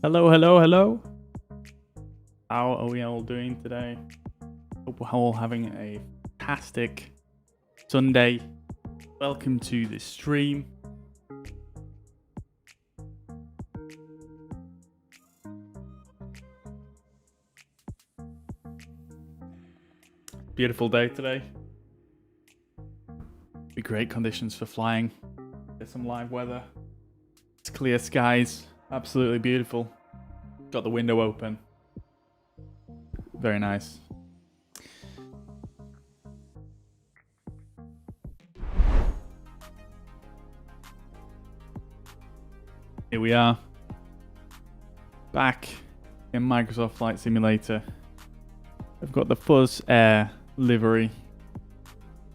Hello, hello, hello. How are we all doing today? Hope we're all having a fantastic Sunday. Welcome to the stream. Beautiful day today. Be great conditions for flying. Get some live weather. It's clear skies. Absolutely beautiful. Got the window open. Very nice. Here we are. Back in Microsoft Flight Simulator. I've got the Fuzz Air livery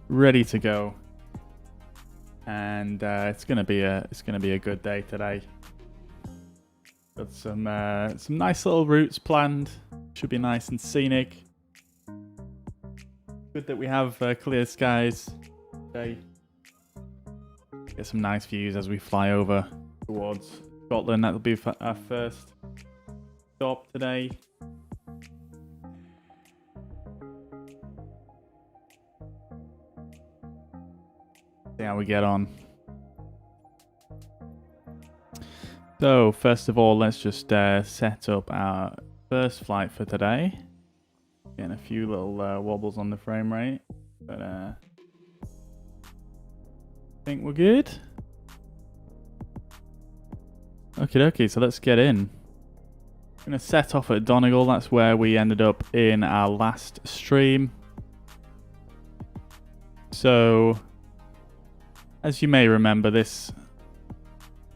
ready to go. And it's gonna be a good day today. Got some nice little routes planned. Should be nice and scenic. Good that we have clear skies today. Get some nice views as we fly over towards Scotland. That'll be our first stop today. See how we get on. So, first of all, let's just set up our first flight for today. Getting a few little wobbles on the frame rate, but I think we're good. Okie dokie, so let's get in. I'm going to set off at Donegal. That's where we ended up in our last stream. So, as you may remember, this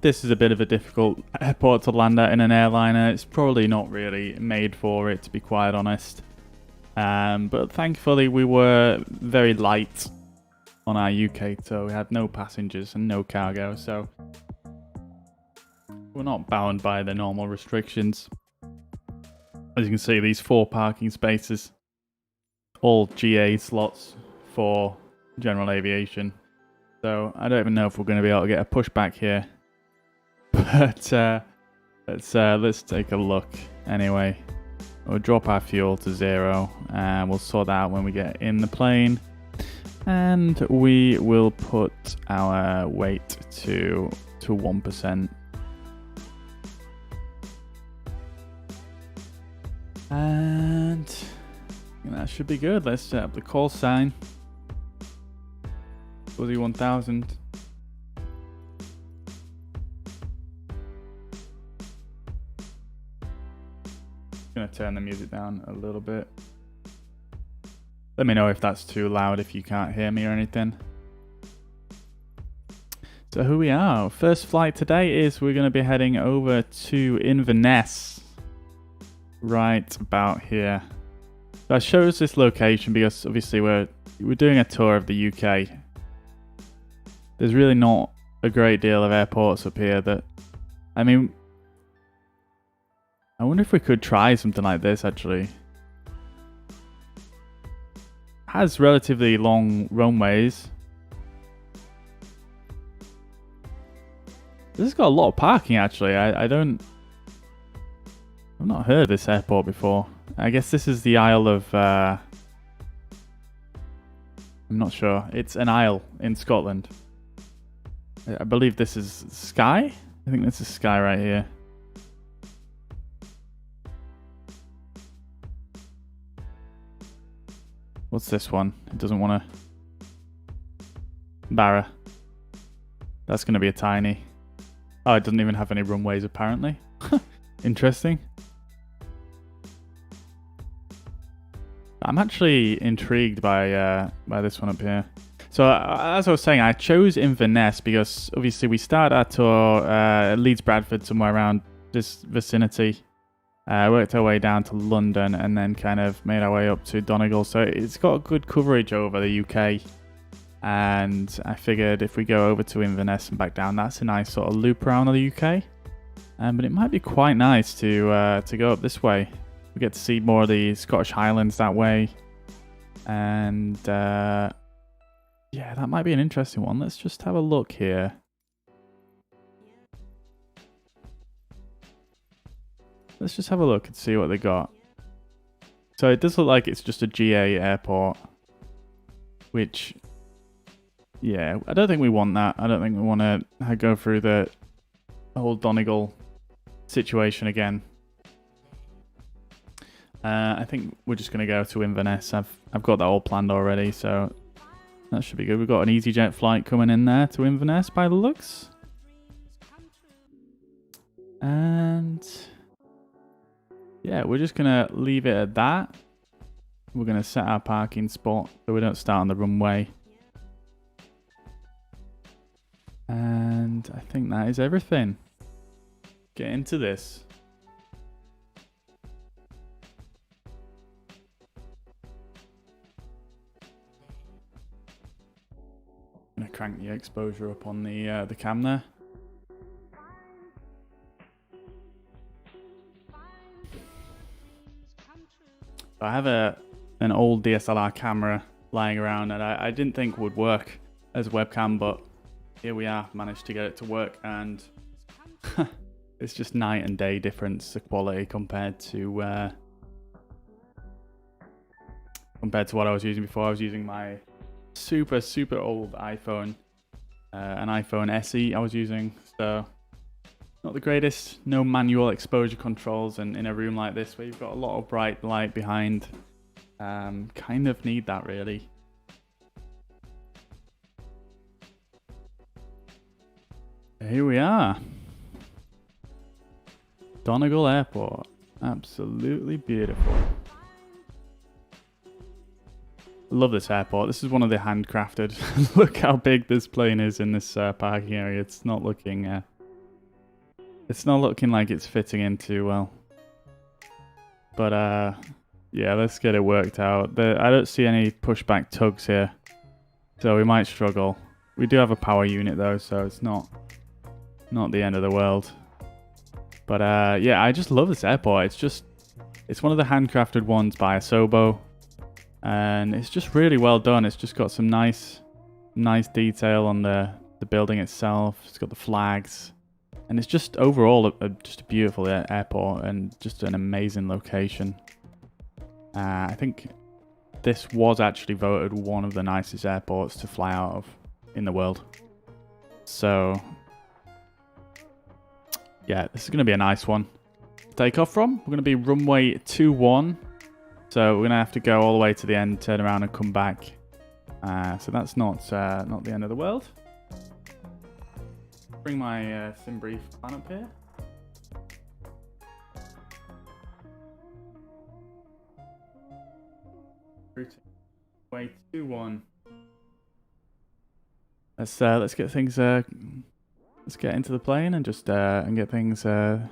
is a bit of a difficult airport to land at in an airliner. It's probably not really made for it, to be quite honest. But thankfully we were very light on our UK tour. We had no passengers and no cargo, so we're not bound by the normal restrictions. As you can see, these 4 parking spaces, all GA slots for general aviation. So I don't even know if we're going to be able to get a pushback here. But let's take a look. Anyway, we'll drop our fuel to 0 and we'll sort that out when we get in the plane. And we will put our weight to 1%. And that should be good. Let's set up the call sign. Fuzzy 1000. Gonna turn the music down a little bit. Let me know if that's too loud, if you can't hear me or anything. So here we are. First flight today is we're gonna be heading over to Inverness. Right about here. So I chose this location because obviously we're doing a tour of the UK. There's really not a great deal of airports up here that, I mean, I wonder if we could try something like this actually. It has relatively long runways. This has got a lot of parking actually. I've not heard of this airport before. I guess this is the Isle of I'm not sure. It's an isle in Scotland. I believe this is Skye? I think this is Skye right here. What's this one? It doesn't want to... Barra. That's going to be a tiny... Oh, it doesn't even have any runways apparently. Interesting. I'm actually intrigued by this one up here. So as I was saying, I chose Inverness because obviously we started our tour at Leeds Bradford, somewhere around this vicinity. Worked our way down to London and then kind of made our way up to Donegal. So it's got good coverage over the UK. And I figured if we go over to Inverness and back down, that's a nice sort of loop around the UK. But it might be quite nice to go up this way. We get to see more of the Scottish Highlands that way. And yeah, that might be an interesting one. Let's just have a look here. let's just have a look and see what they got. So it does look like it's just a GA airport, which, yeah, I don't think we want that. I don't think we want to go through the whole Donegal situation again. I think we're just going to go to Inverness. I've got that all planned already, so that should be good. We've got an EasyJet flight coming in there to Inverness by the looks. And yeah, we're just going to leave it at that. We're going to set our parking spot so we don't start on the runway. And I think that is everything. Get into this. I'm going to crank the exposure up on the cam there. I have an old DSLR camera lying around that I didn't think would work as a webcam, but here we are, managed to get it to work, and it's just night and day difference, the quality compared to what I was using before. I was using my super old iPhone, an iPhone SE I was using, so not the greatest. No manual exposure controls, and in a room like this where you've got a lot of bright light behind, kind of need that really. Here we are. Donegal Airport. Absolutely beautiful. Love this airport. This is one of the handcrafted. Look how big this plane is in this parking area. It's not looking like it's fitting in too well. But yeah, let's get it worked out. I don't see any pushback tugs here, so we might struggle. We do have a power unit though, so it's not the end of the world. But yeah, I just love this airport. It's one of the handcrafted ones by Asobo, and it's just really well done. It's just got some nice detail on the building itself. It's got the flags, and it's just overall just a beautiful airport and just an amazing location. I think this was actually voted one of the nicest airports to fly out of in the world. So yeah, this is going to be a nice one to take off from. We're going to be runway 21. So we're going to have to go all the way to the end, turn around and come back. So that's not the end of the world. Bring my sim brief plan up here. Runway 21. Let's get things let's get into the plane and just and get things sorted.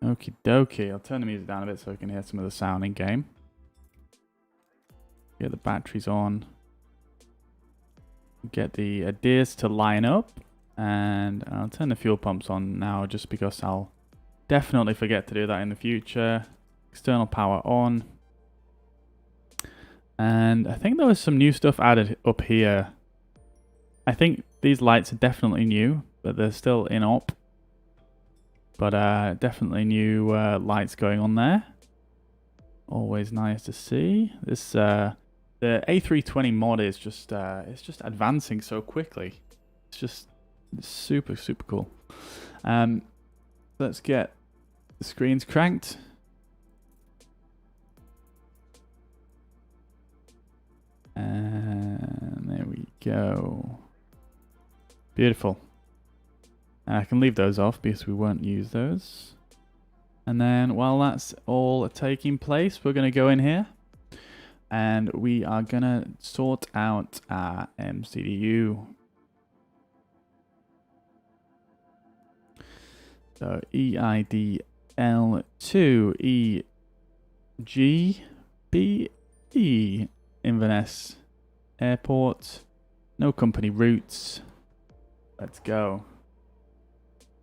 Okie dokie. I'll turn the music down a bit so I can hear some of the sound in game. Get the batteries on. Get the adheres to line up, and I'll turn the fuel pumps on now just because I'll definitely forget to do that in the future. External power on. And I think there was some new stuff added up here. I think these lights are definitely new, but they're still in op. But definitely new lights going on there. Always nice to see. This the A320 mod is just it's just advancing so quickly. It's just super cool. Let's get the screens cranked. And there we go. Beautiful. And I can leave those off because we won't use those. And then while that's all taking place, we're going to go in here. And we are going to sort out our MCDU. So EIDL2EGBE. Inverness Airport. No company routes. Let's go.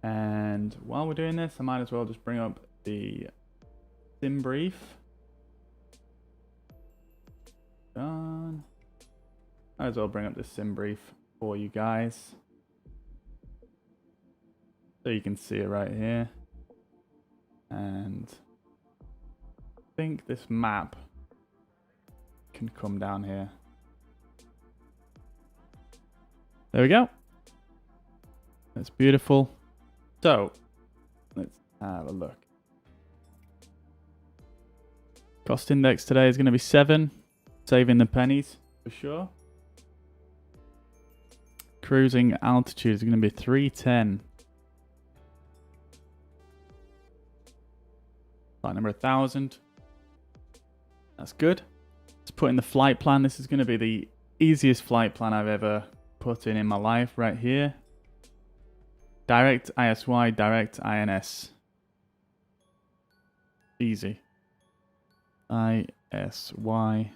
And while we're doing this, I might as well just bring up the sim brief. on. Might as well bring up this sim brief for you guys. So you can see it right here. And I think this map can come down here. There we go. That's beautiful. So let's have a look. Cost index today is going to be 7, saving the pennies for sure. Cruising altitude is going to be 310. Flight number 1000. That's good. Let's put in the flight plan. This is going to be the easiest flight plan I've ever put in my life right here. Direct ISY, direct INS. Easy. ISY.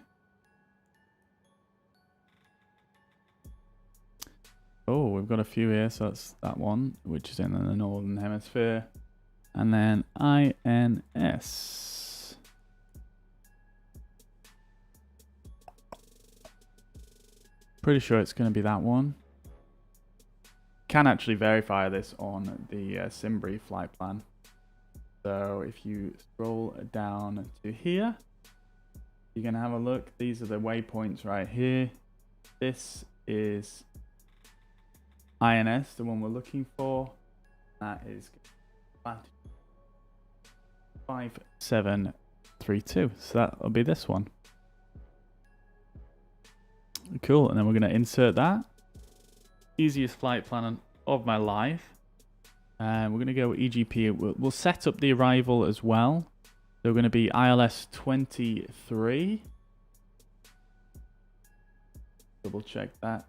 Oh, we've got a few here, so that's that one, which is in the northern hemisphere. And then INS. Pretty sure it's going to be that one. Can actually verify this on the SimBrief flight plan. So if you scroll down to here, you can have a look. These are the waypoints right here. This is INS, the one we're looking for. That is 5732. So that'll be this one. Cool. And then we're going to insert that. Easiest flight plan of my life. And we're going to go EGP. We'll set up the arrival as well. So we're going to be ILS 23. Double check that.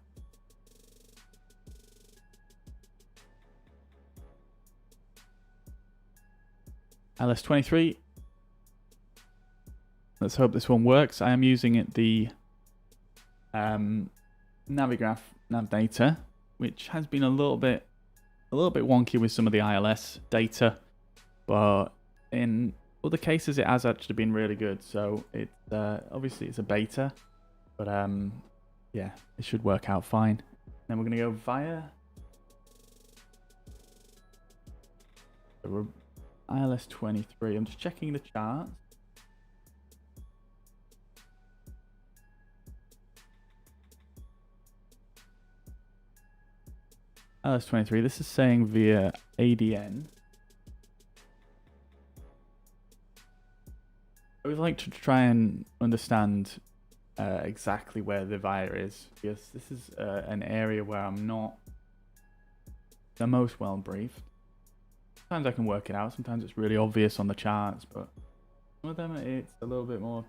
ILS 23. Let's hope this one works. I am using it the Navigraph Navdata, which has been a little bit wonky with some of the ILS data, but in other cases it has actually been really good. So it obviously it's a beta, but yeah, it should work out fine. Then we're gonna go via ILS 23. I'm just checking the charts. ILS 23. This is saying via ADN. I would like to try and understand exactly where the via is, because this is an area where I'm not the most well briefed. Sometimes I can work it out. Sometimes it's really obvious on the charts, but some of them it's a little bit more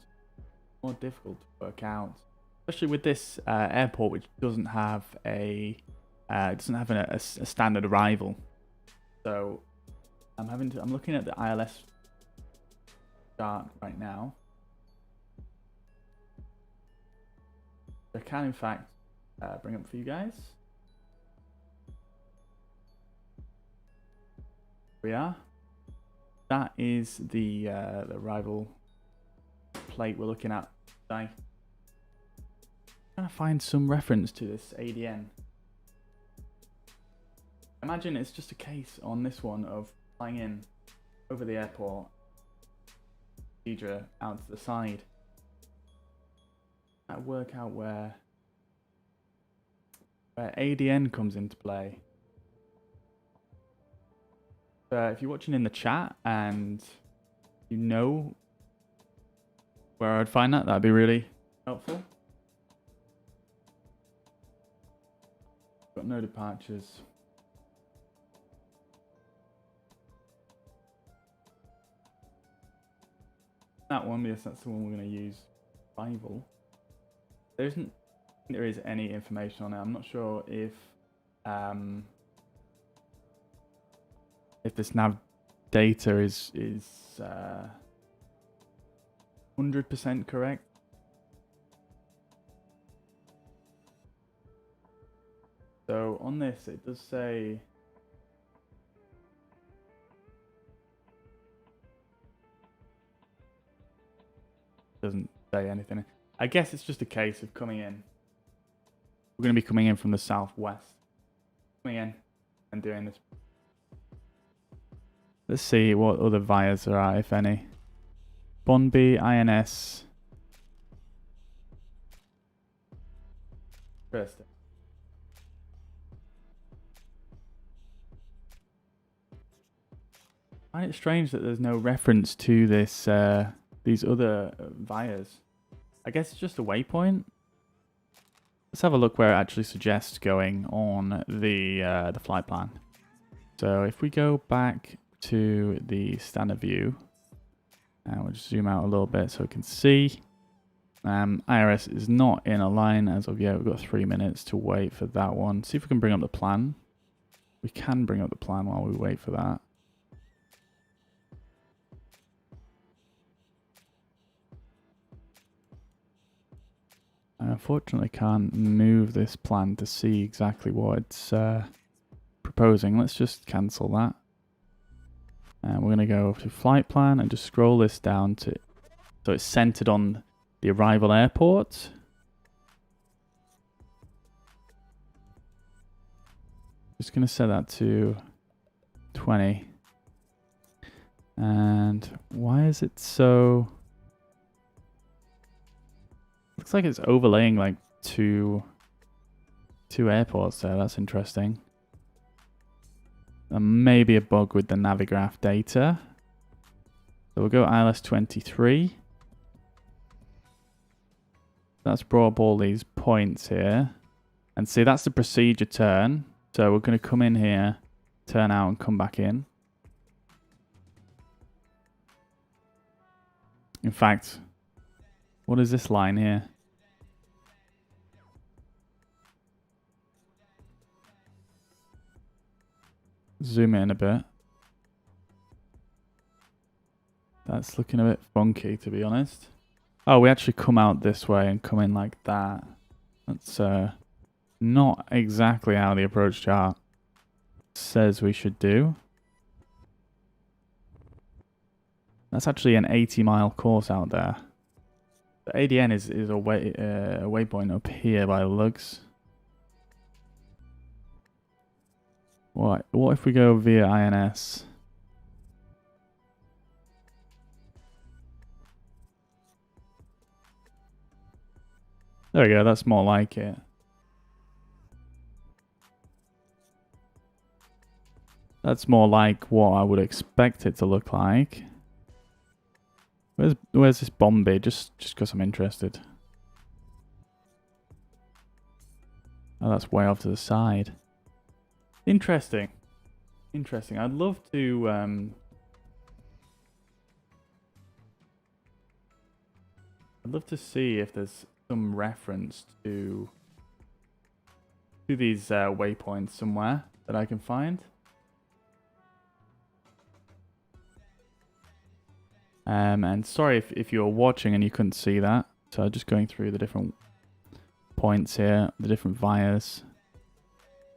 difficult to work out, especially with this airport, which doesn't have a standard arrival. So I'm looking at the ILS chart right now. I can in fact bring up for you guys. We are. That is the arrival plate we're looking at today. I'm trying to find some reference to this ADN. Imagine it's just a case on this one of flying in over the airport, procedure out to the side. Try to work out where ADN comes into play. If you're watching in the chat and you know where I'd find that, that'd be really helpful. Got no departures. That one, yes, that's the one we're going to use. Bible. There is any information on it. I'm not sure if this nav data is 100% correct. So on this, it does say doesn't say anything. I guess it's just a case of coming in. We're going to be coming in from the southwest. Coming in and doing this. Let's see what other vias there are, if any. Bonby, INS. Interesting. I find it strange that there's no reference to this, these other vias. I guess it's just a waypoint. Let's have a look where it actually suggests going on the flight plan. So if we go back to the standard view, and we'll just zoom out a little bit so we can see. IRS is not in a line as of yet. We've got 3 minutes to wait for that one. See if we can bring up the plan. We can bring up the plan while we wait for that. I unfortunately can't move this plan to see exactly what it's proposing. Let's just cancel that. And we're going to go to flight plan and just scroll this down to, so it's centered on the arrival airport. Just going to set that to 20. And why is it so... Looks like it's overlaying like two airports there. That's interesting. Maybe a bug with the Navigraph data. So we'll go ILS23. That's brought up all these points here. And see, that's the procedure turn. So we're going to come in here, turn out and come back in. In fact, what is this line here? Zoom in a bit. That's looking a bit funky, to be honest. Oh, we actually come out this way and come in like that. That's not exactly how the approach chart says we should do. That's actually an 80-mile course out there. The ADN is a waypoint up here by the looks. What if we go via INS? There we go, that's more like it. That's more like what I would expect it to look like. Where's this Bombay? Just because I'm interested. Oh, that's way off to the side. Interesting. Interesting. I'd love to see if there's some reference to these waypoints somewhere that I can find. And sorry if you were watching and you couldn't see that. So I'm just going through the different points here, the different vias.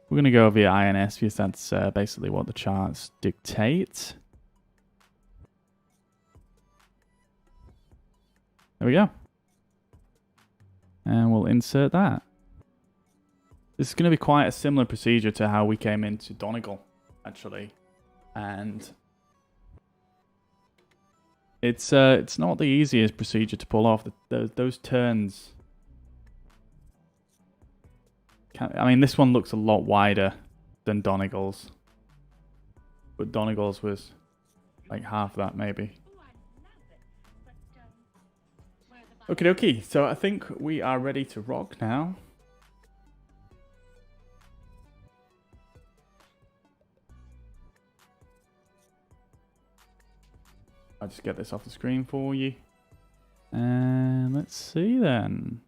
We're going to go via INS because that's basically what the charts dictate. There we go. And we'll insert that. This is going to be quite a similar procedure to how we came into Donegal, actually. And it's not the easiest procedure to pull off. Those turns... I mean, this one looks a lot wider than Donegal's. But Donegal's was like half that, maybe. Okie dokie, so I think we are ready to rock now. I'll just get this off the screen for you. And let's see then.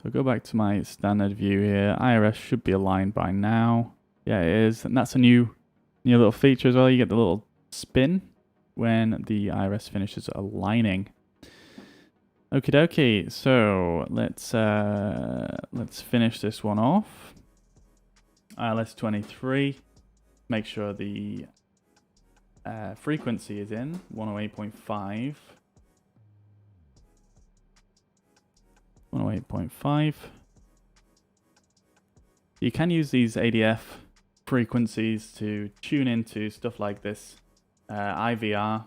So go back to my standard view here. IRS should be aligned by now. Yeah, it is. And that's a new little feature as well. You get the little spin when the IRS finishes aligning. Okie dokie. So let's finish this one off. ILS23. Make sure the frequency is in 108.5. 108.5. You can use these ADF frequencies to tune into stuff like this IVR,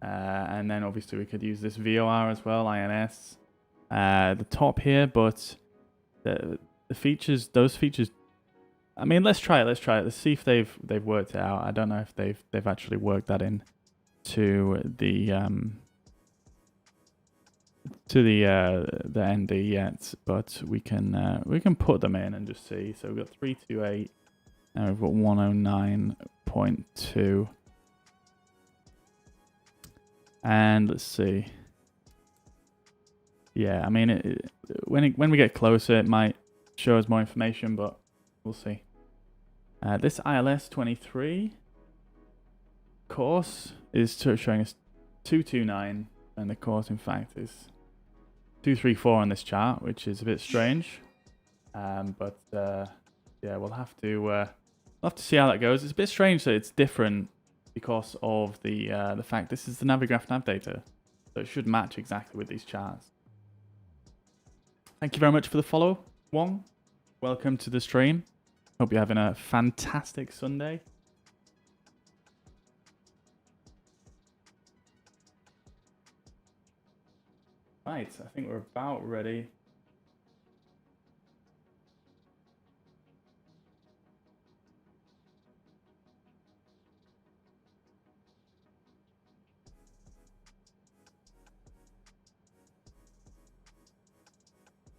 and then obviously we could use this VOR as well, INS, the top here, but the features, those features, I mean, let's try it. Let's see if they've worked it out. I don't know if they've actually worked that in to the ND yet, but we can put them in and just see. So we've got 328 and we've got 109.2, and let's see. Yeah, I mean, when we get closer, it might show us more information, but we'll see. This ILS 23 course is showing us 229, and the course in fact is 234 on this chart, which is a bit strange. But yeah, we'll have to see how that goes. It's a bit strange that it's different because of the fact this is the Navigraph Navdata, so it should match exactly with these charts. Thank you very much for the follow, Wong. Welcome to the stream. Hope you're having a fantastic Sunday. Right, I think we're about ready.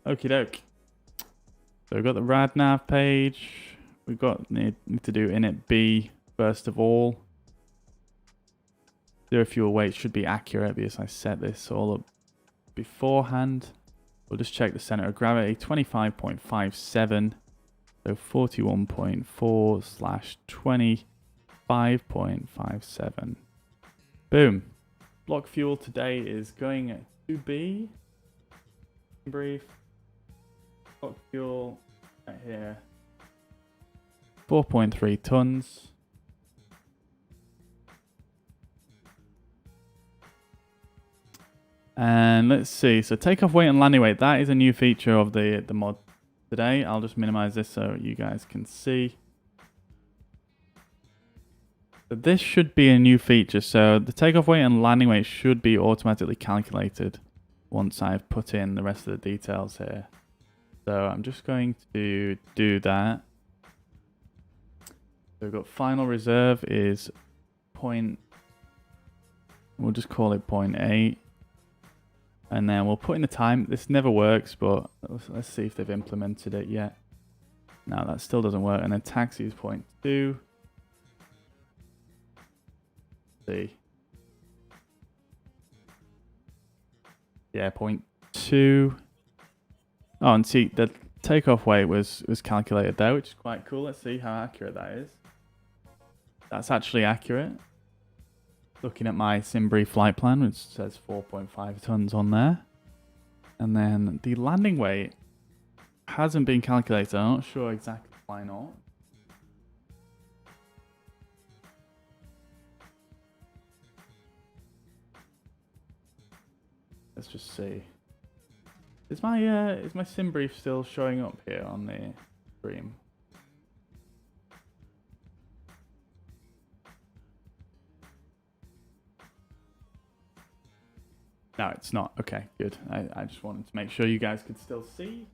Okie doke. So we've got the RadNav page. We've got need to do init B first of all. Zero fuel weight should be accurate because I set this all up beforehand. We'll just check the center of gravity, 25.57. So 41.4/25.57. Boom. Block fuel today is going at 2B. Brief. Block fuel right here. 4.3 tons. And let's see. So takeoff weight and landing weight. That is a new feature of the mod today. I'll just minimize this so you guys can see. So this should be a new feature. So the takeoff weight and landing weight should be automatically calculated once I've put in the rest of the details here. So I'm just going to do that. So we've got final reserve is we'll just call it 0.8. And then we'll put in the time. This never works, but let's see if they've implemented it yet. No, that still doesn't work. And then taxi is 0.2. See. Yeah, 0.2. Oh, and see, the takeoff weight was calculated there, which is quite cool. Let's see how accurate that is. That's actually accurate. Looking at my SimBrief flight plan, which says 4.5 tons on there. And then the landing weight hasn't been calculated. I'm not sure exactly why not. Let's just see. Is my SimBrief still showing up here on the stream? No, it's not. Okay, good. I just wanted to make sure you guys could still see.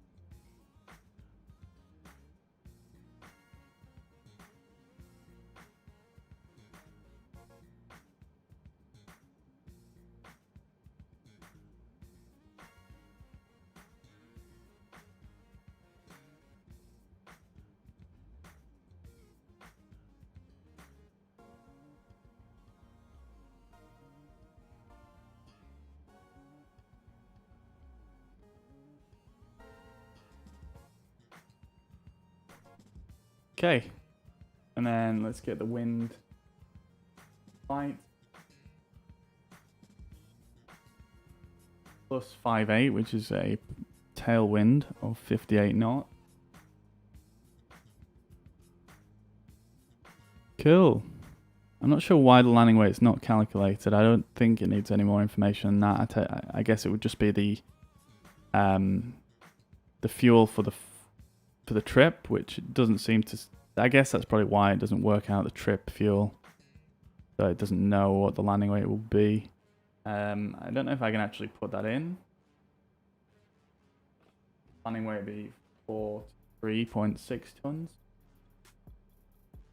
Okay, and then let's get the wind light. Plus 5.8, which is a tailwind of 58 knots. Cool. I'm not sure why the landing weight's not calculated. I don't think it needs any more information than that. I guess it would just be the the fuel for the trip, which doesn't seem to. I guess that's probably why it doesn't work out the trip fuel. So it doesn't know what the landing weight will be. I don't know if I can actually put that in. Landing weight would be 43.6 tons.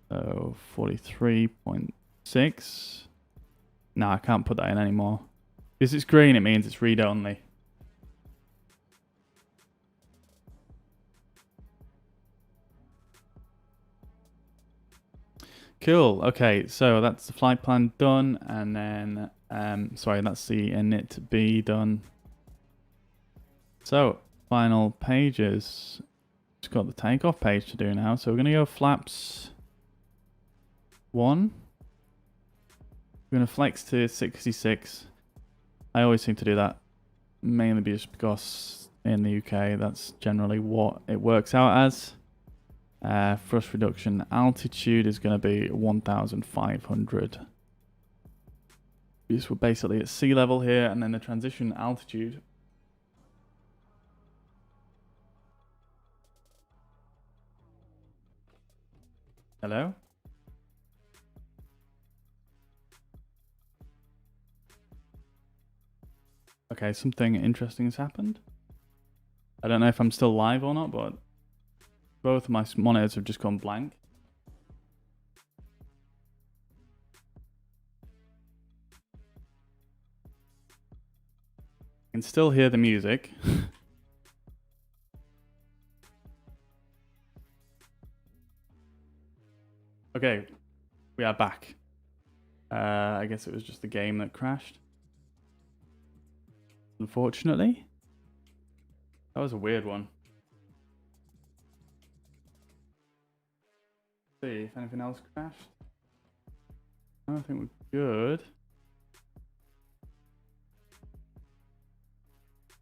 So 43.6. No, I can't put that in anymore. Because it's green, it means it's read only. Cool. Okay, so that's the flight plan done, and then sorry, that's the init B done. So final pages. Just got the takeoff page to do now. So we're gonna go flaps 1. We're gonna flex to 66. I always seem to do that, mainly just because in the UK that's generally what it works out as. Thrust reduction altitude is going to be 1,500. Because we're basically at sea level here, and then the transition altitude. Hello? Okay, something interesting has happened. I don't know if I'm still live or not, but both of my monitors have just gone blank. I can still hear the music. Okay, we are back. I guess it was just the game that crashed. Unfortunately. That was a weird one. Let's see if anything else crashed. I don't think we're good.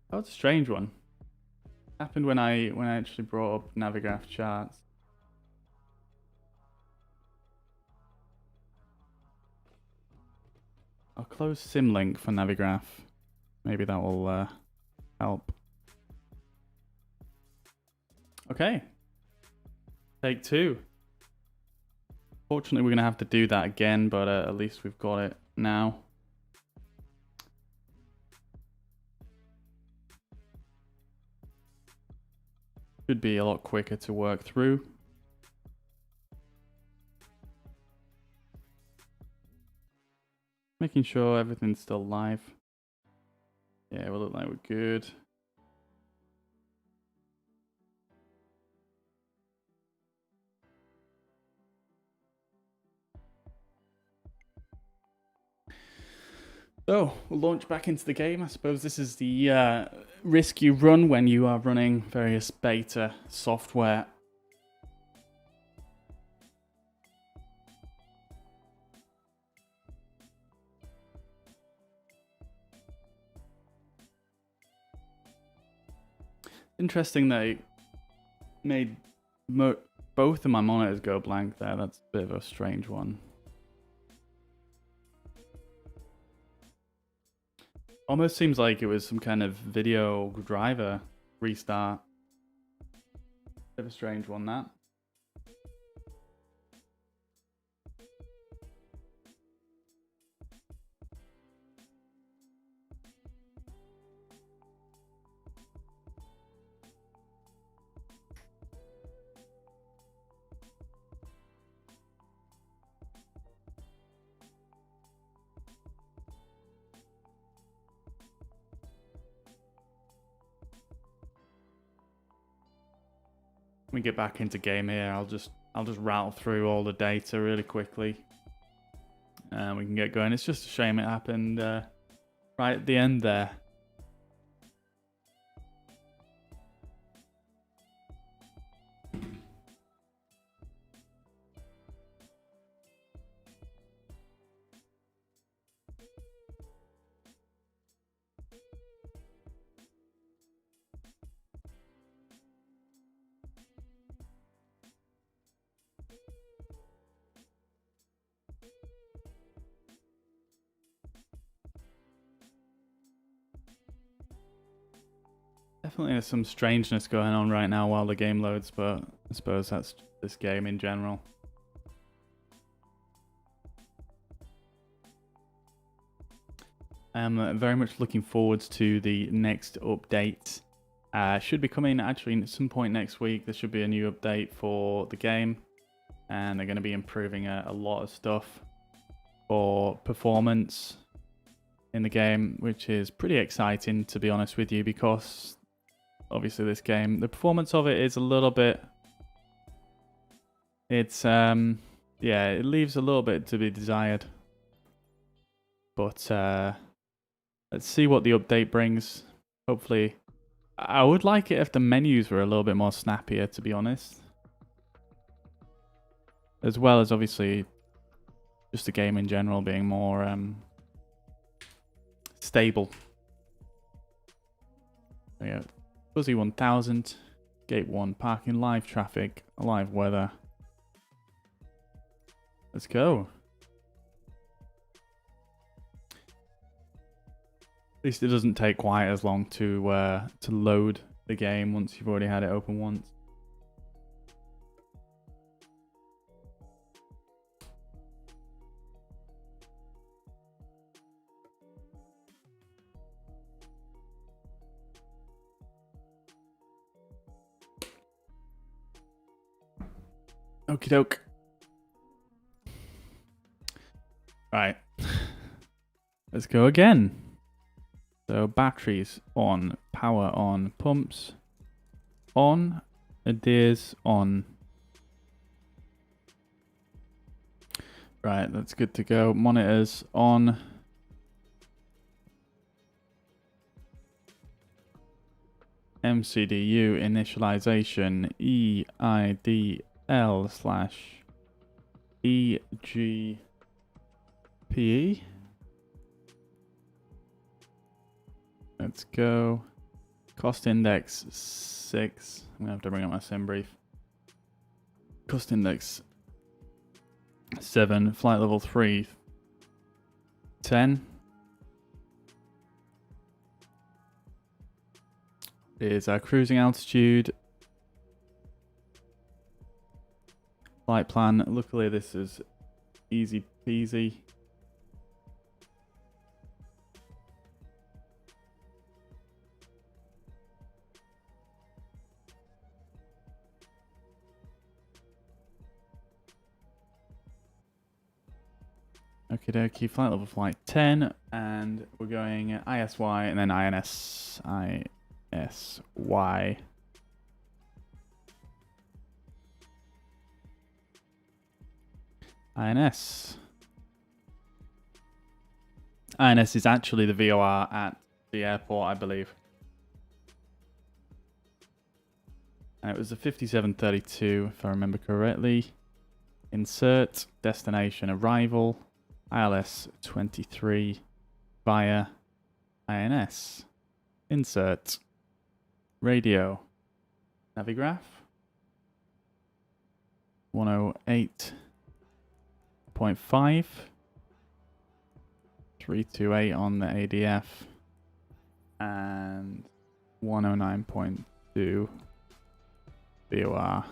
That was a strange one. Happened when I actually brought up Navigraph charts. I'll close Symlink for Navigraph. Maybe that will help. Okay. Take 2. Fortunately, we're going to have to do that again, but at least we've got it now. Should be a lot quicker to work through. Making sure everything's still live. Yeah, we look like we're good. So, we'll launch back into the game. I suppose this is the risk you run when you are running various beta software. Interesting they made both of my monitors go blank there. That's a bit of a strange one. Almost seems like it was some kind of video driver restart. Bit of a strange one, that. Let me get back into game here. I'll just rattle through all the data really quickly, and we can get going. It's just a shame it happened right at the end there. Definitely there's some strangeness going on right now while the game loads, but I suppose that's this game in general. I'm very much looking forward to the next update. Should be coming actually at some point next week. There should be a new update for the game, and they're going to be improving a lot of stuff for performance in the game, which is pretty exciting, to be honest with you, because obviously this game, the performance of it is a little bit, it's yeah, it leaves a little bit to be desired, but let's see what the update brings. Hopefully, I would like it if the menus were a little bit more snappier, to be honest, as well as obviously just the game in general being more stable. Yeah, Fuzzy 1000, Gate 1, parking, live traffic, live weather. Let's go. At least it doesn't take quite as long to load the game once you've already had it open once. Okie doke. Right. Let's go again. So batteries on, power on, pumps on, adheres on. Right, that's good to go. Monitors on. MCDU initialization EIDL/EGPE. Let's go. Cost index 6. I'm gonna have to bring up my sim brief. Cost index 7. Flight level 3. 10. Is our cruising altitude. Flight plan. Luckily, this is easy peasy. Okie dokie, flight level flight 10, and we're going ISY and then ISY. INS. INS is actually the VOR at the airport, I believe. And it was the 5732, if I remember correctly. Insert, destination, arrival, ILS 23 via INS. Insert, radio, Navigraph 108.5, 328 on the ADF, and 109.2 VOR.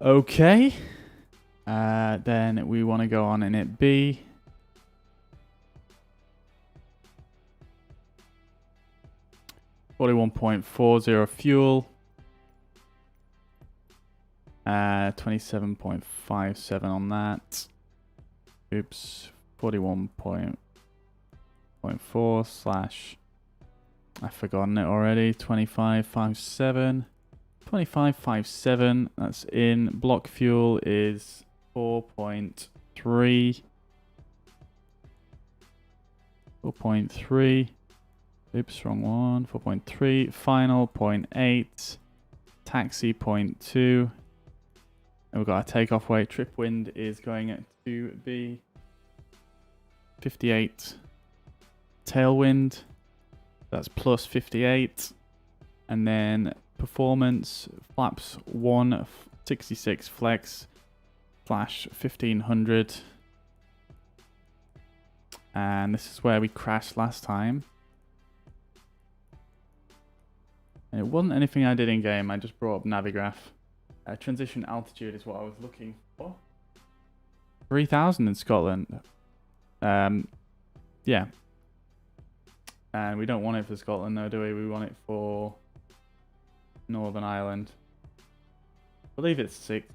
Okay. Then we want to go on init B. $41.40 fuel. 27.57 on that. Oops. 41.4 slash. I've forgotten it already. 25.57. 25.57. That's in. Block fuel is 4.3. 4.3. Oops, wrong one. 4.3. Final 0.8. Taxi 0.2. And we've got a takeoff weight. Trip wind is going to be 58. Tailwind. That's plus 58. And then performance. Flaps 166 flex. Flash 1500. And this is where we crashed last time. And it wasn't anything I did in game. I just brought up Navigraph. Transition altitude is what I was looking for. 3,000 in Scotland. Yeah. And we don't want it for Scotland, though, do we? We want it for Northern Ireland. I believe it's 6.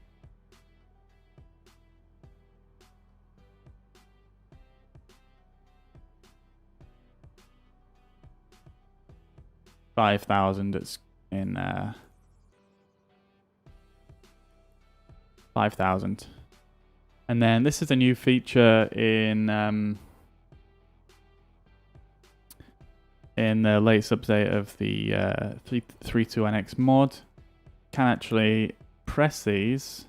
$5,000. It's in 5,000. And then this is a new feature in the latest update of the A32NX mod. You can actually press these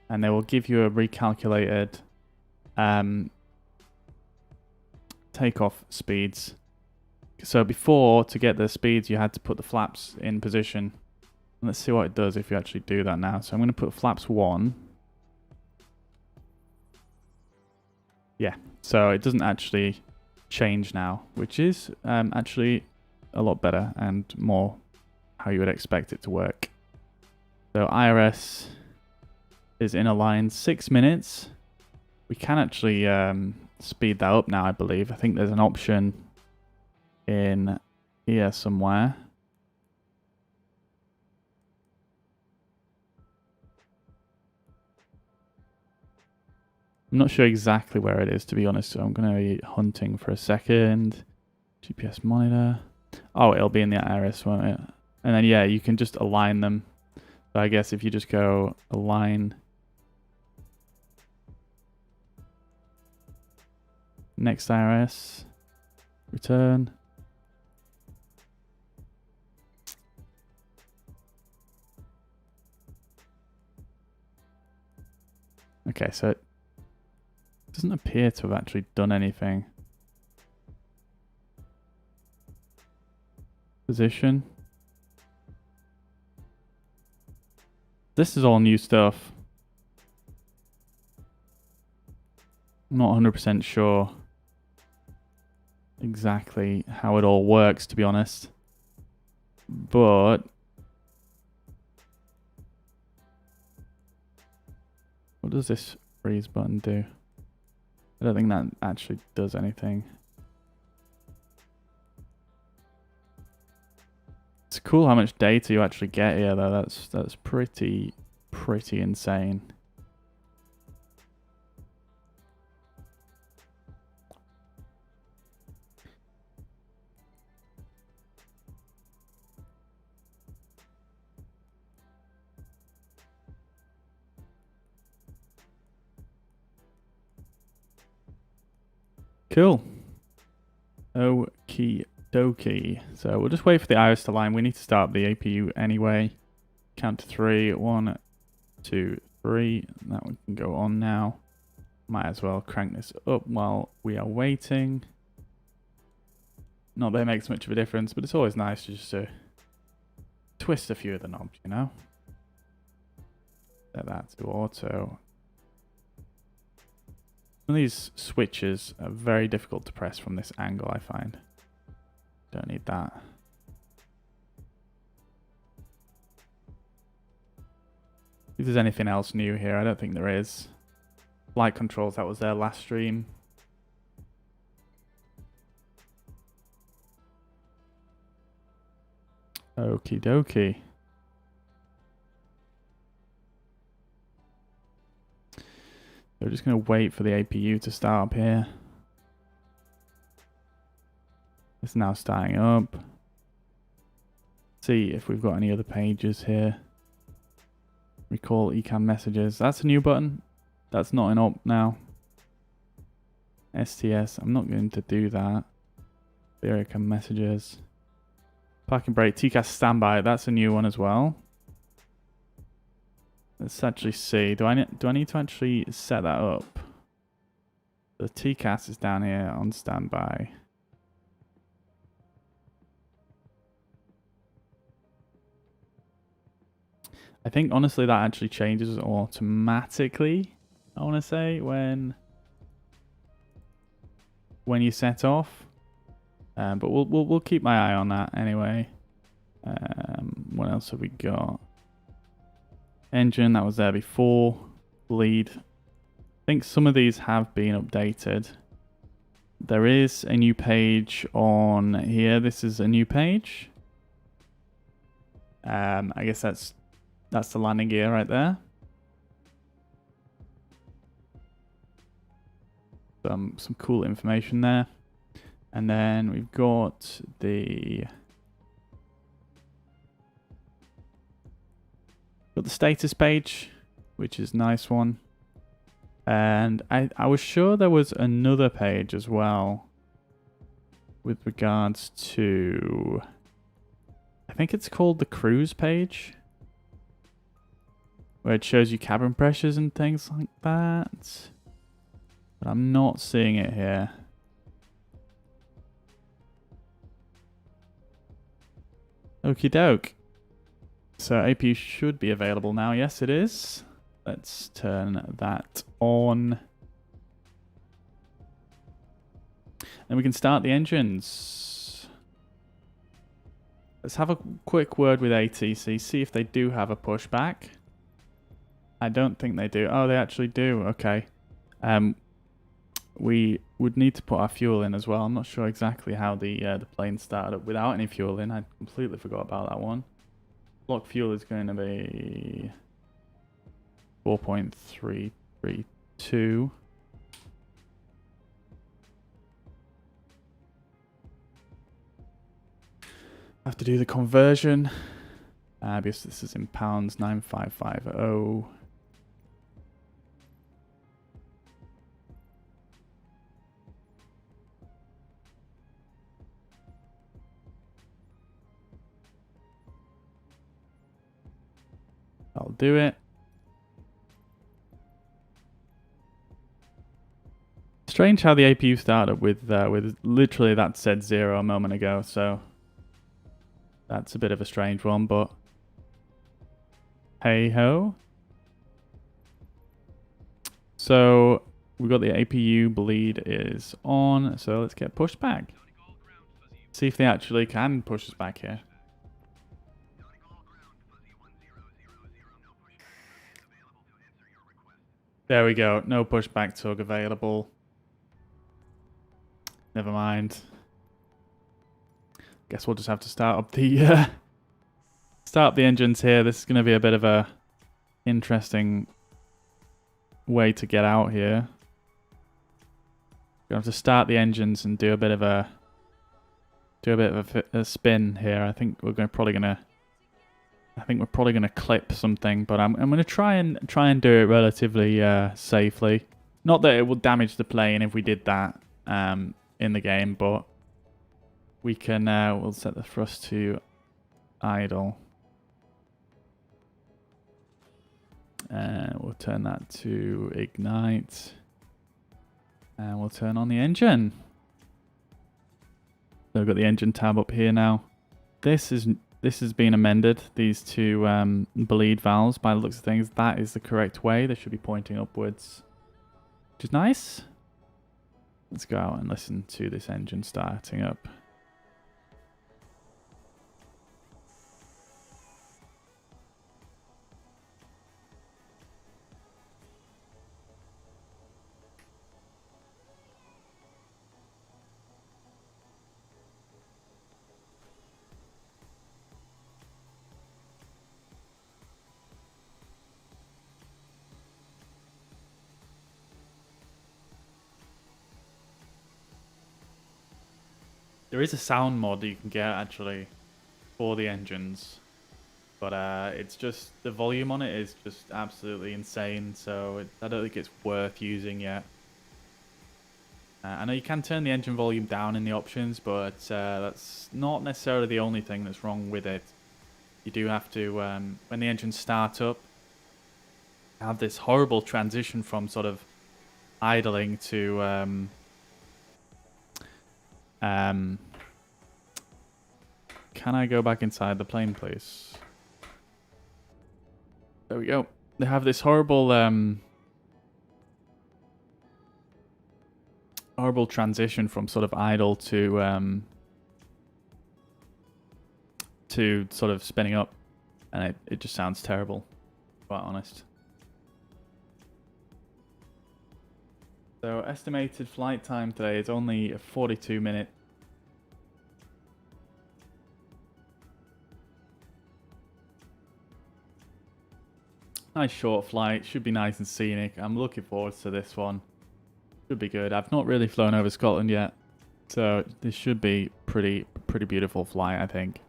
and they will give you a recalculated takeoff speeds. So before, to get the speeds, you had to put the flaps in position. Let's see what it does if you actually do that now. So I'm going to put flaps 1. Yeah, so it doesn't actually change now, which is actually a lot better and more how you would expect it to work. So IRS is in a line 6 minutes. We can actually speed that up now, I believe. I think there's an option in here somewhere. I'm not sure exactly where it is, to be honest, so I'm going to be hunting for a second. GPS monitor. Oh, it'll be in the iris, won't it? And then, yeah, you can just align them. So I guess if you just go align. Next iris. Return. Okay, so it doesn't appear to have actually done anything. Position. This is all new stuff. I'm not 100% sure exactly how it all works, to be honest. But what does this freeze button do? I don't think that actually does anything. It's cool how much data you actually get here, though. That's pretty insane. Cool. Okie dokie. So we'll just wait for the iris to line. We need to start the APU anyway. Count to 3. 1, 2, 3. That one can go on now. Might as well crank this up while we are waiting. Not that it makes much of a difference, but it's always nice just to twist a few of the knobs, you know? Set that to auto. Some of these switches are very difficult to press from this angle, I find. Don't need that. If there's anything else new here, I don't think there is. Flight controls, that was their last stream. Okie dokie. We're just going to wait for the APU to start up here. It's now starting up. See if we've got any other pages here. Recall ECAM messages. That's a new button. That's not in up now. STS. I'm not going to do that. ECAM messages. Parking brake. TCAS standby. That's a new one as well. Let's actually see. Do I need to actually set that up? The TCAS is down here on standby. I think honestly that actually changes automatically. I want to say when you set off. But we'll keep my eye on that anyway. What else have we got? Engine, that was there before. Bleed. I think some of these have been updated. There is a new page on here. This is a new page. I guess that's the landing gear right there. Some cool information there. And then we've got the status page, which is a nice one. And I was sure there was another page as well with regards to, I think it's called the cruise page, where it shows you cabin pressures and things like that. But I'm not seeing it here. Okie doke. So APU should be available now. Yes, it is. Let's turn that on. And we can start the engines. Let's have a quick word with ATC, see if they do have a pushback. I don't think they do. Oh, they actually do. Okay. We would need to put our fuel in as well. I'm not sure exactly how the plane started up without any fuel in. I completely forgot about that one. Block fuel is going to be 4.332. Have to do the conversion. Because this is in pounds, 9550. I'll do it. Strange how the APU started with literally that said 0 a moment ago, so that's a bit of a strange one, but hey ho. So we've got the APU bleed is on, so let's get pushed back. See if they actually can push us back here. There we go. No pushback tug available. Never mind. Guess we'll just have to start up the engines here. This is going to be a bit of a interesting way to get out here. Gonna have to start the engines and do a bit of a spin here. I think we're probably gonna clip something, but I'm gonna try and do it relatively safely. Not that it will damage the plane if we did that in the game, but we can. We'll set the thrust to idle, and we'll turn that to ignite, and we'll turn on the engine. So I've got the engine tab up here now. This has been amended. These two bleed valves, by the looks of things, that is the correct way. They should be pointing upwards, which is nice. Let's go out and listen to this engine starting up. There is a sound mod you can get actually for the engines, but it's just the volume on it is just absolutely insane. So I don't think it's worth using yet. I know you can turn the engine volume down in the options, but that's not necessarily the only thing that's wrong with it. You do have to, when the engines start up, have this horrible transition from sort of idling to can I go back inside the plane, please? There we go. They have this horrible transition from sort of idle to to sort of spinning up, and it just sounds terrible, to be quite honest. So estimated flight time today is only 42 minutes. Nice short flight, should be nice and scenic. I'm looking forward to this one. Should be good. I've not really flown over Scotland yet, so this should be pretty beautiful flight, I think.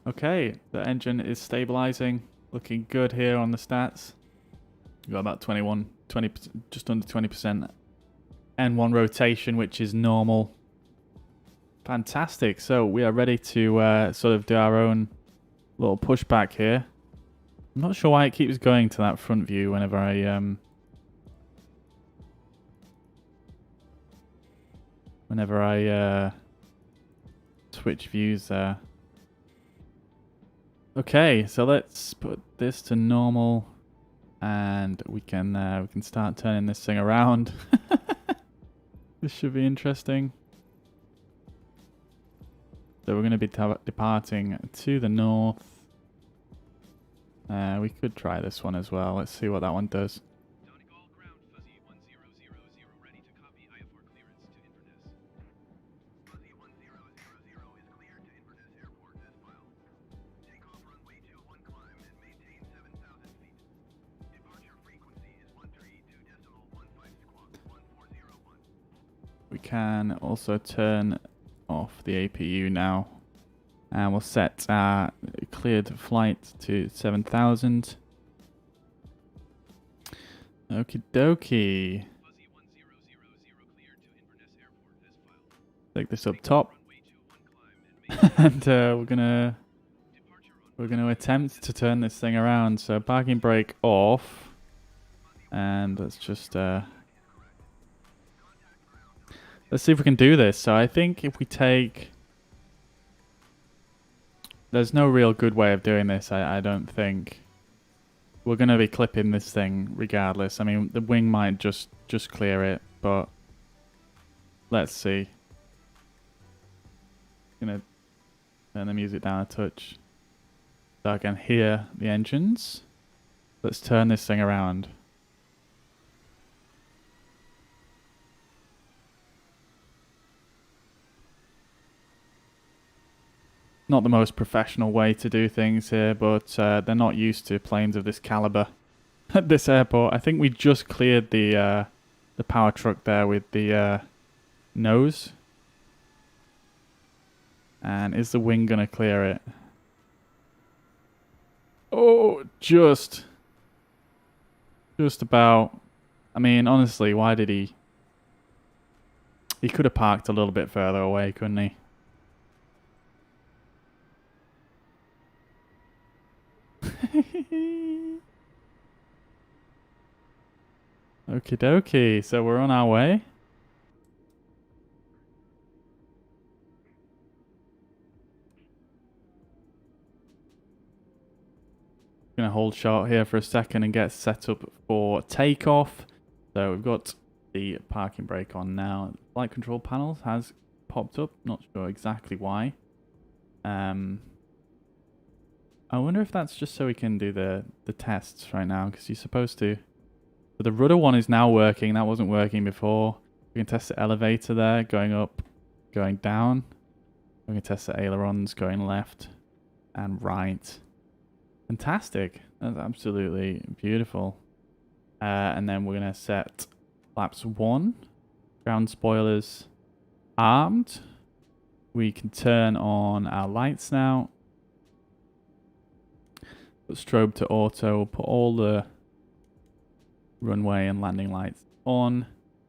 Okay, the engine is stabilizing, looking good here on the stats. We've got about 20, just under 20% N1 rotation, which is normal. Fantastic. So we are ready to sort of do our own little pushback here. I'm not sure why it keeps going to that front view whenever I switch views there. Okay, so let's put this to normal, and we can start turning this thing around. This should be interesting. So we're going to be departing to the north. We could try this one as well. Let's see what that one does. Donegal ground Fuzzy 1000 ready to copy IFR clearance to Inverness. Fuzzy 1000 is cleared to Inverness Airport as filed. Takeoff runway 21 climb and maintain 7,000 feet. Departure frequency is 132.15 squawk 1401. We can also turn off the APU now. And we'll set our cleared flight to 7,000. Okie dokie. Fuzzy 1000 cleared to Inverness Airport as filed. Take this up top. Runway 21 climb and And we're gonna attempt to turn this thing around. So parking brake off. And let's just let's see if we can do this. So I think if we take... There's no real good way of doing this, I don't think. We're going to be clipping this thing regardless. I mean, the wing might just clear it, but let's see. Going to turn the music down a touch so I can hear the engines. Let's turn this thing around. Not the most professional way to do things here, but they're not used to planes of this caliber at this airport. I think we just cleared the power truck there with the nose. And is the wing gonna clear it? Oh, just about. I mean, honestly, why did he? He could have parked a little bit further away, couldn't he? Okie dokie, so we're on our way. Gonna hold short here for a second and get set up for takeoff. So we've got the parking brake on now. Flight control panel has popped up, not sure exactly why. I wonder if that's just so we can do the tests right now, because you're supposed to. But the rudder one is now working. That wasn't working before. We can test the elevator there, going up, going down. We can test the ailerons going left and right. Fantastic. That's absolutely beautiful. And then we're going to set flaps 1. Ground spoilers armed. We can turn on our lights now. Put strobe to auto. We'll put all the runway and landing lights on.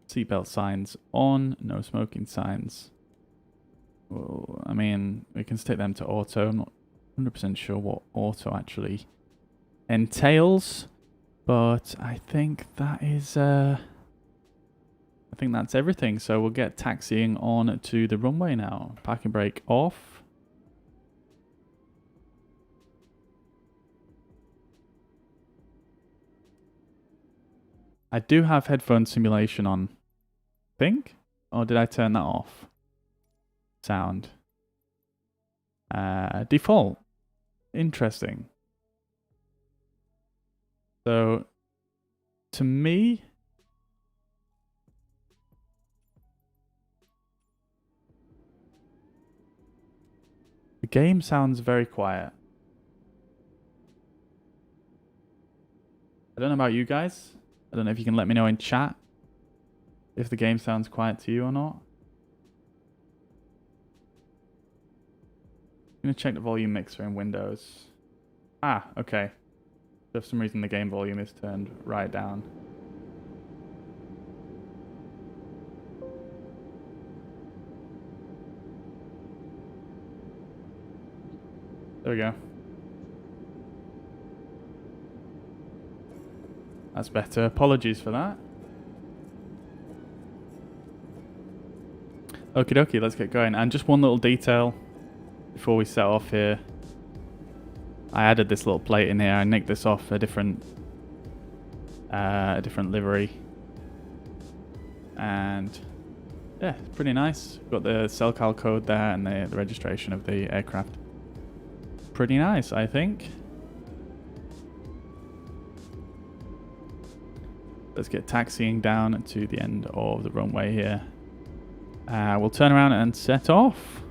Seatbelt signs on. No smoking signs. Well, I mean, we can stick them to auto. I'm not 100% sure what auto actually entails, but I think that is think that's everything. So we'll get taxiing on to the runway now. Parking brake off. I do have headphone simulation on, I think. Or did I turn that off? Sound. Default. Interesting. So, to me, the game sounds very quiet. I don't know about you guys. I don't know if you can let me know in chat if the game sounds quiet to you or not. I'm going to check the volume mixer in Windows. Ah, okay. For some reason the game volume is turned right down. There we go. That's better. Apologies for that. Okie dokie, let's get going. And just one little detail before we set off here. I added this little plate in here. I nicked this off a different livery. And yeah, it's pretty nice. Got the Celcal code there and the registration of the aircraft. Pretty nice, I think. Let's get taxiing down to the end of the runway here. We'll turn around and set off.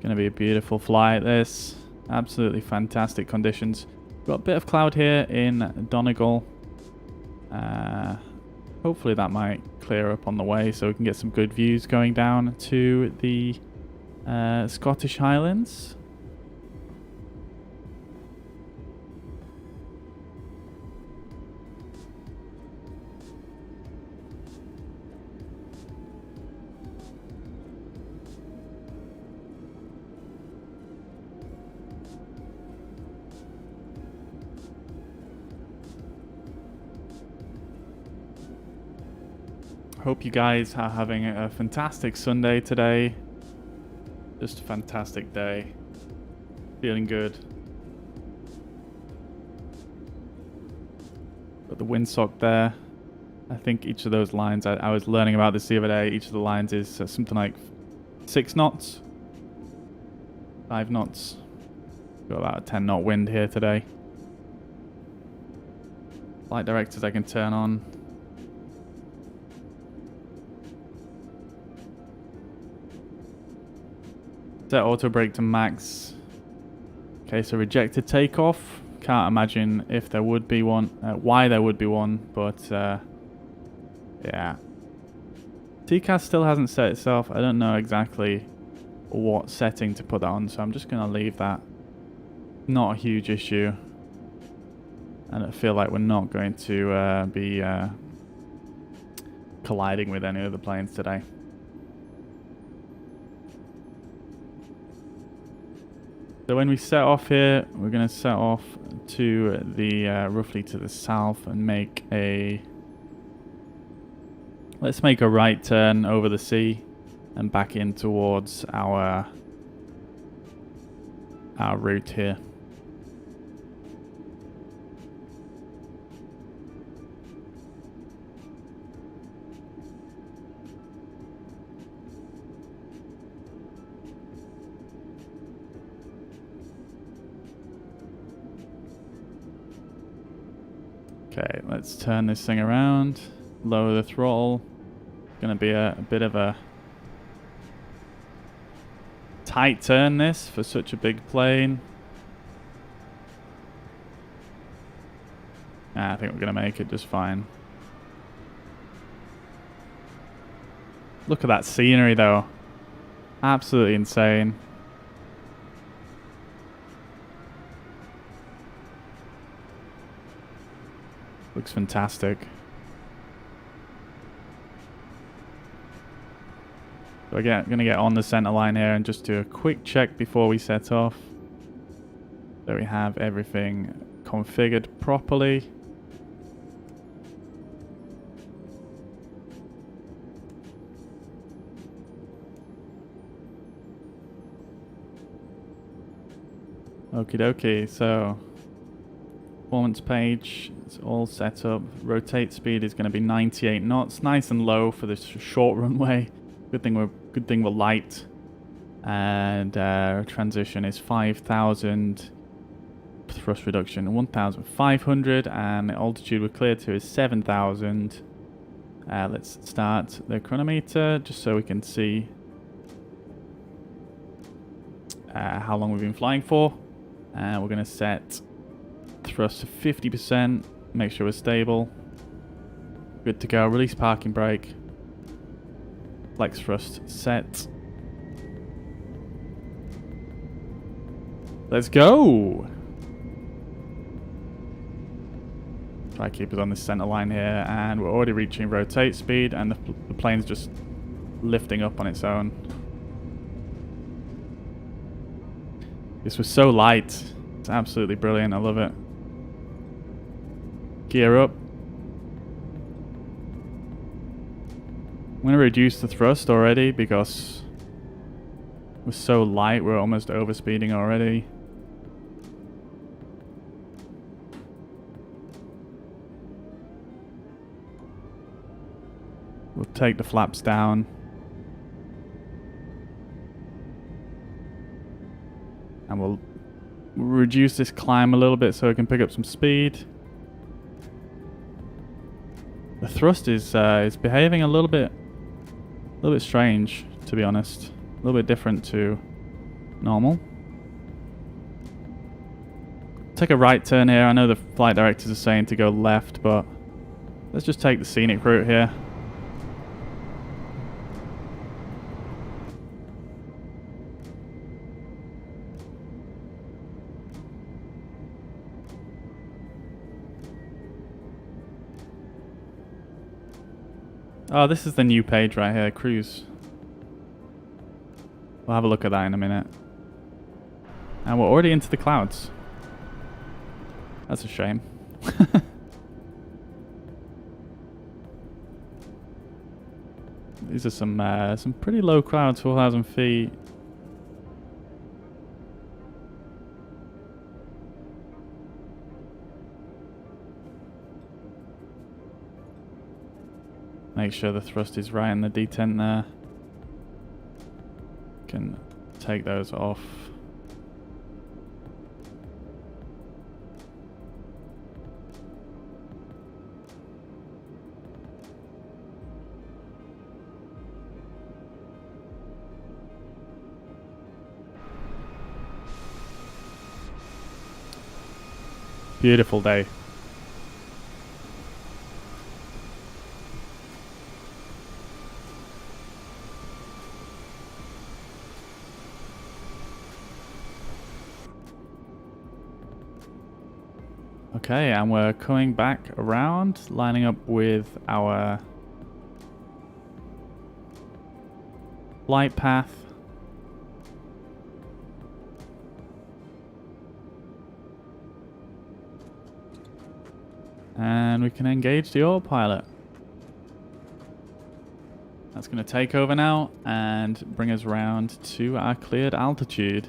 Gonna be a beautiful flight, this. Absolutely fantastic conditions. Got a bit of cloud here in Donegal. Hopefully that might clear up on the way so we can get some good views going down to the Scottish Highlands. Hope you guys are having a fantastic Sunday today. Just a fantastic day. Feeling good. Got the windsock there. I think each of those lines, I was learning about this the other day, each of the lines is something like 6 knots. 5 knots. Got about a 10 knot wind here today. Flight directors I can turn on. Set auto brake to max. Okay, so rejected takeoff. Can't imagine if there would be one, why there would be one, but yeah. TCAS still hasn't set itself. I don't know exactly what setting to put that on, so I'm just going to leave that. Not a huge issue. And I feel like we're not going to be colliding with any of the planes today. So when we set off here, we're going to set off to the roughly to the south and make a... Let's make a right turn over the sea and back in towards our route here. Okay, let's turn this thing around, lower the throttle. Gonna be a bit of a tight turn this for such a big plane. I think we're gonna make it just fine. Look at that scenery though. Absolutely insane. Looks fantastic. So again, I'm going to get on the center line here and just do a quick check before we set off. So we have everything configured properly. Okie dokie, so performance page, it's all set up. Rotate speed is going to be 98 knots, nice and low for this short runway. Good thing we're light. And transition is 5,000. Thrust reduction 1,500, and the altitude we're cleared to is 7,000. Let's start the chronometer just so we can see how long we've been flying for. We're going to set thrust to 50%, make sure we're stable. Good to go. Release parking brake. Flex thrust set. Let's go! Try to keep us on the center line here, and we're already reaching rotate speed, and the plane's just lifting up on its own. This was so light. It's absolutely brilliant. I love it. Gear up. I'm going to reduce the thrust already because we're so light. We're almost overspeeding already. We'll take the flaps down. And we'll reduce this climb a little bit so we can pick up some speed. The thrust is behaving a little bit strange, to be honest. A little bit different to normal. Take a right turn here. I know the flight directors are saying to go left, but let's just take the scenic route here. Oh, this is the new page right here, cruise. We'll have a look at that in a minute. And we're already into the clouds. That's a shame. These are some pretty low clouds, 4,000 feet. Make sure the thrust is right in the detent there. Can take those off. Beautiful day. Okay, and we're coming back around, lining up with our flight path. And we can engage the autopilot. That's going to take over now and bring us round to our cleared altitude.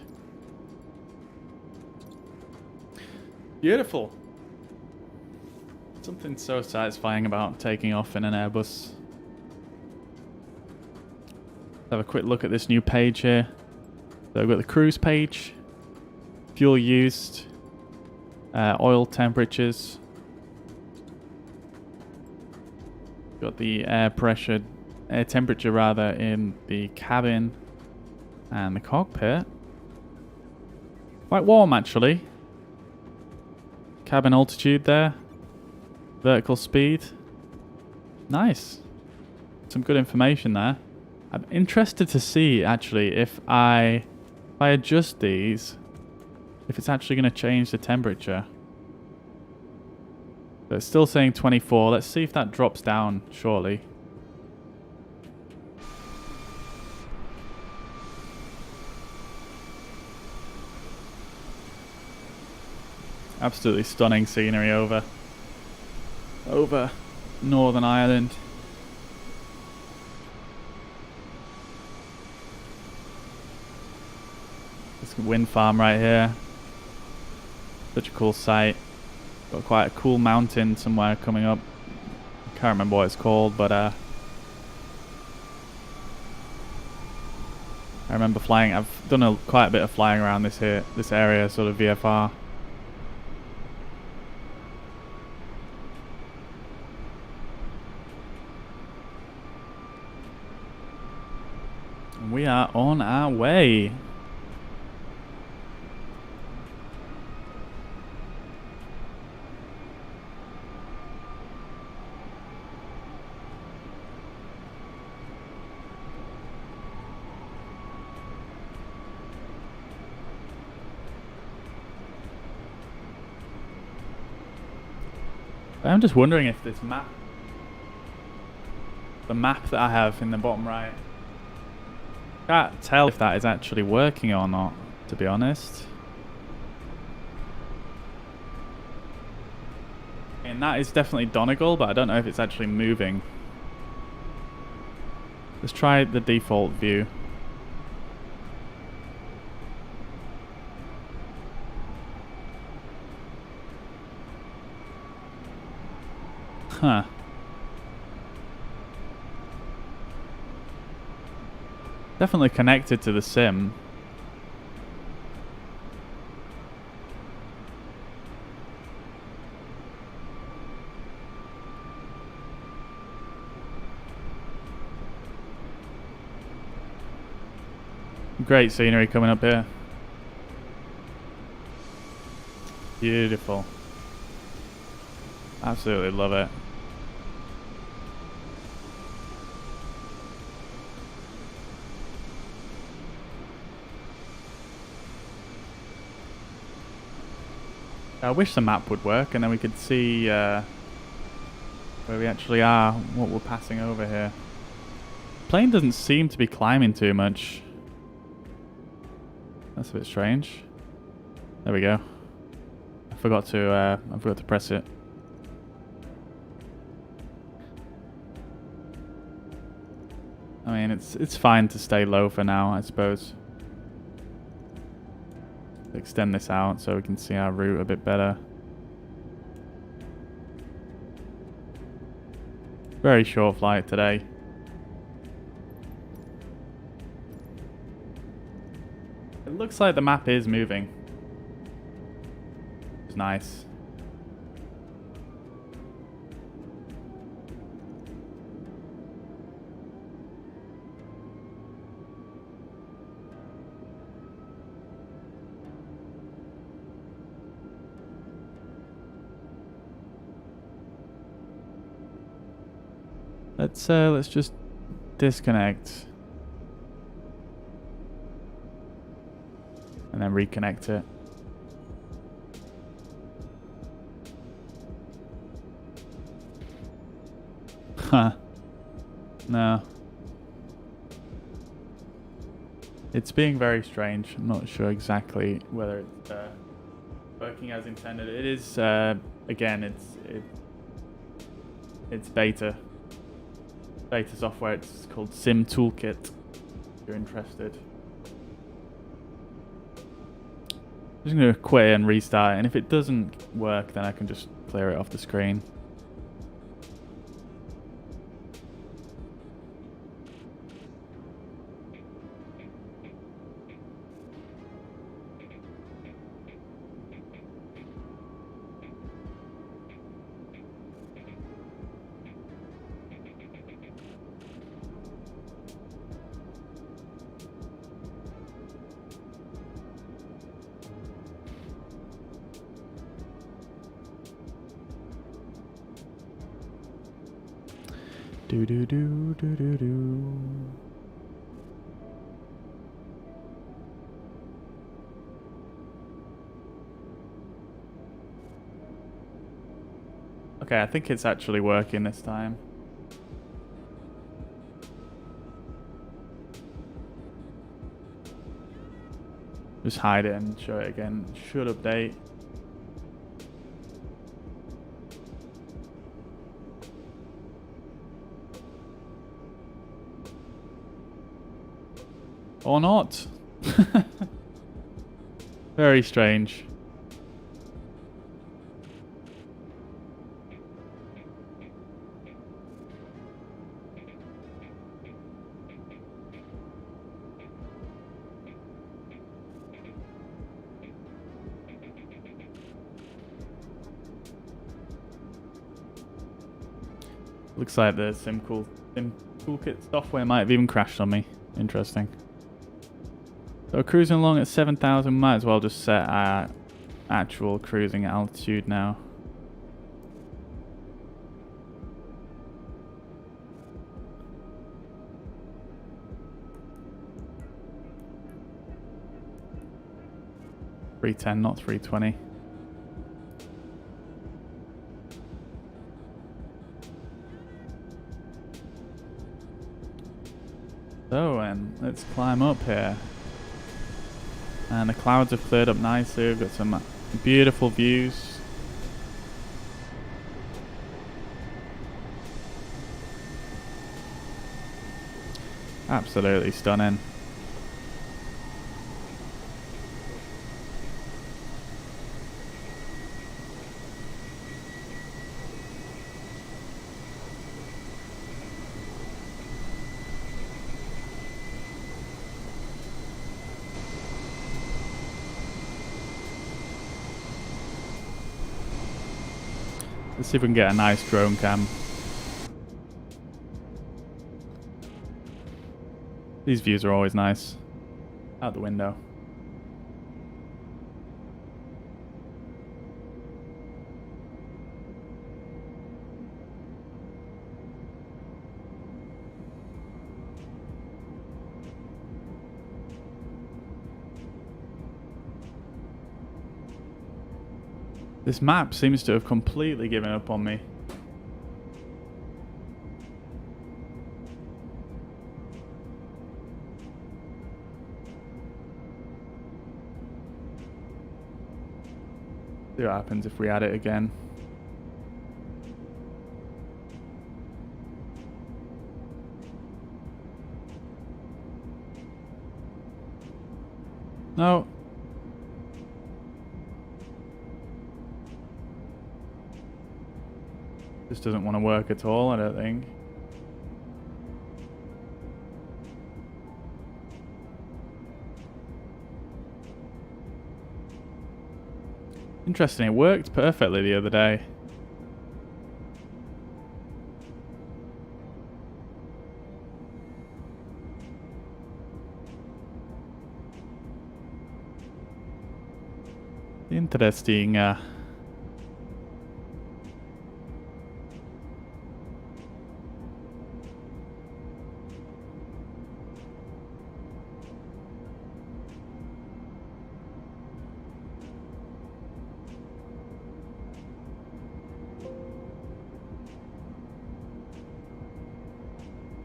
Beautiful. Something so satisfying about taking off in an Airbus. Let's have a quick look at this new page here. So we've got the cruise page, fuel used, oil temperatures. Got the air temperature rather in the cabin and the cockpit. Quite warm actually. Cabin altitude there. Vertical speed. Nice. Some good information there. I'm interested to see actually if I adjust these, if it's actually going to change the temperature. So it's still saying 24. Let's see if that drops down shortly. Absolutely stunning scenery over Northern Ireland. This wind farm right here. Such a cool sight. Got quite a cool mountain somewhere coming up. Can't remember what it's called, but I remember flying. I've done quite a bit of flying around this area, sort of VFR. And we are on our way. I'm just wondering if this map, the map that I have in the bottom right, can't tell if that is actually working or not, to be honest. And that is definitely Donegal, but I don't know if it's actually moving. Let's try the default view. Huh. Definitely connected to the sim. Great scenery coming up here. Beautiful. Absolutely love it. I wish the map would work and then we could see where we actually are, what we're passing over here. Plane doesn't seem to be climbing too much. That's a bit strange. There we go. I forgot to press it. I mean, it's fine to stay low for now, I suppose. Extend this out so we can see our route a bit better. Very short flight today. It looks like the map is moving. It's nice. Let's just disconnect and then reconnect it. Huh. No. It's being very strange. I'm not sure exactly whether it's working as intended. It is again, it's beta software. It's called Sim Toolkit if you're interested. I'm just going to quit and restart it, and if it doesn't work then I can just clear it off the screen. Do do do do do do. Okay, I think it's actually working this time. Just hide it and show it again. Should update. Or not. Very strange. Looks like the Sim Toolkit software might have even crashed on me. Interesting. So we're cruising along at 7,000. Might as well just set our actual cruising altitude now. $310, not $320. So let's climb up here. And the clouds have cleared up nicely. We've got some beautiful views. Absolutely stunning. Let's see if we can get a nice drone cam. These views are always nice. Out the window. This map seems to have completely given up on me. See what happens if we add it again. No. This doesn't want to work at all, I don't think. Interesting, it worked perfectly the other day. Interesting.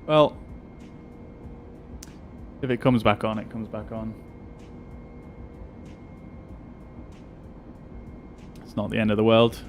Well, if it comes back on, it comes back on. It's not the end of the world.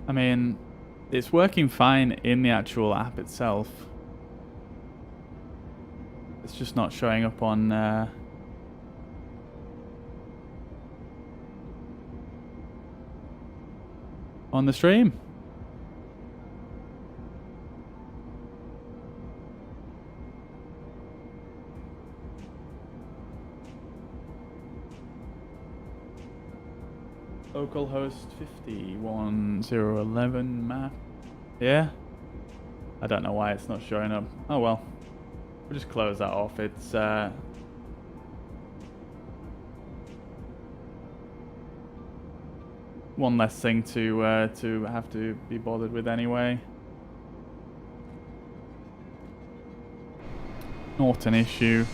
I mean, it's working fine in the actual app itself. It's just not showing up on the stream. Localhost 51011 map. Yeah? I don't know why it's not showing up. Oh well. We'll just close that off. It's one less thing to have to be bothered with anyway. Not an issue.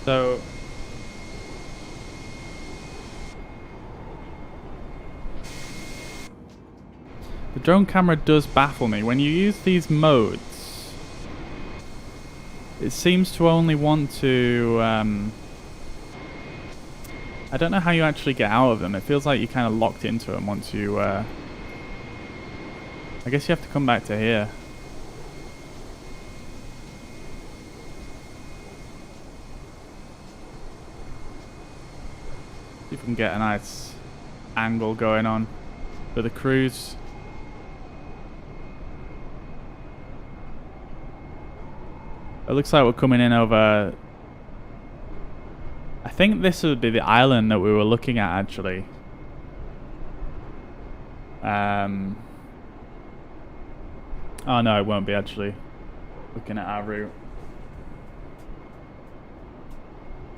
So The drone camera does baffle me. When you use these modes, it seems to only want to... I don't know how you actually get out of them. It feels like you're kind of locked into them once you... I guess you have to come back to here. See if we can get a nice angle going on for the cruise. It looks like we're coming in over... I think this would be the island that we were looking at, actually. Oh no, it won't be, actually. Looking at our route.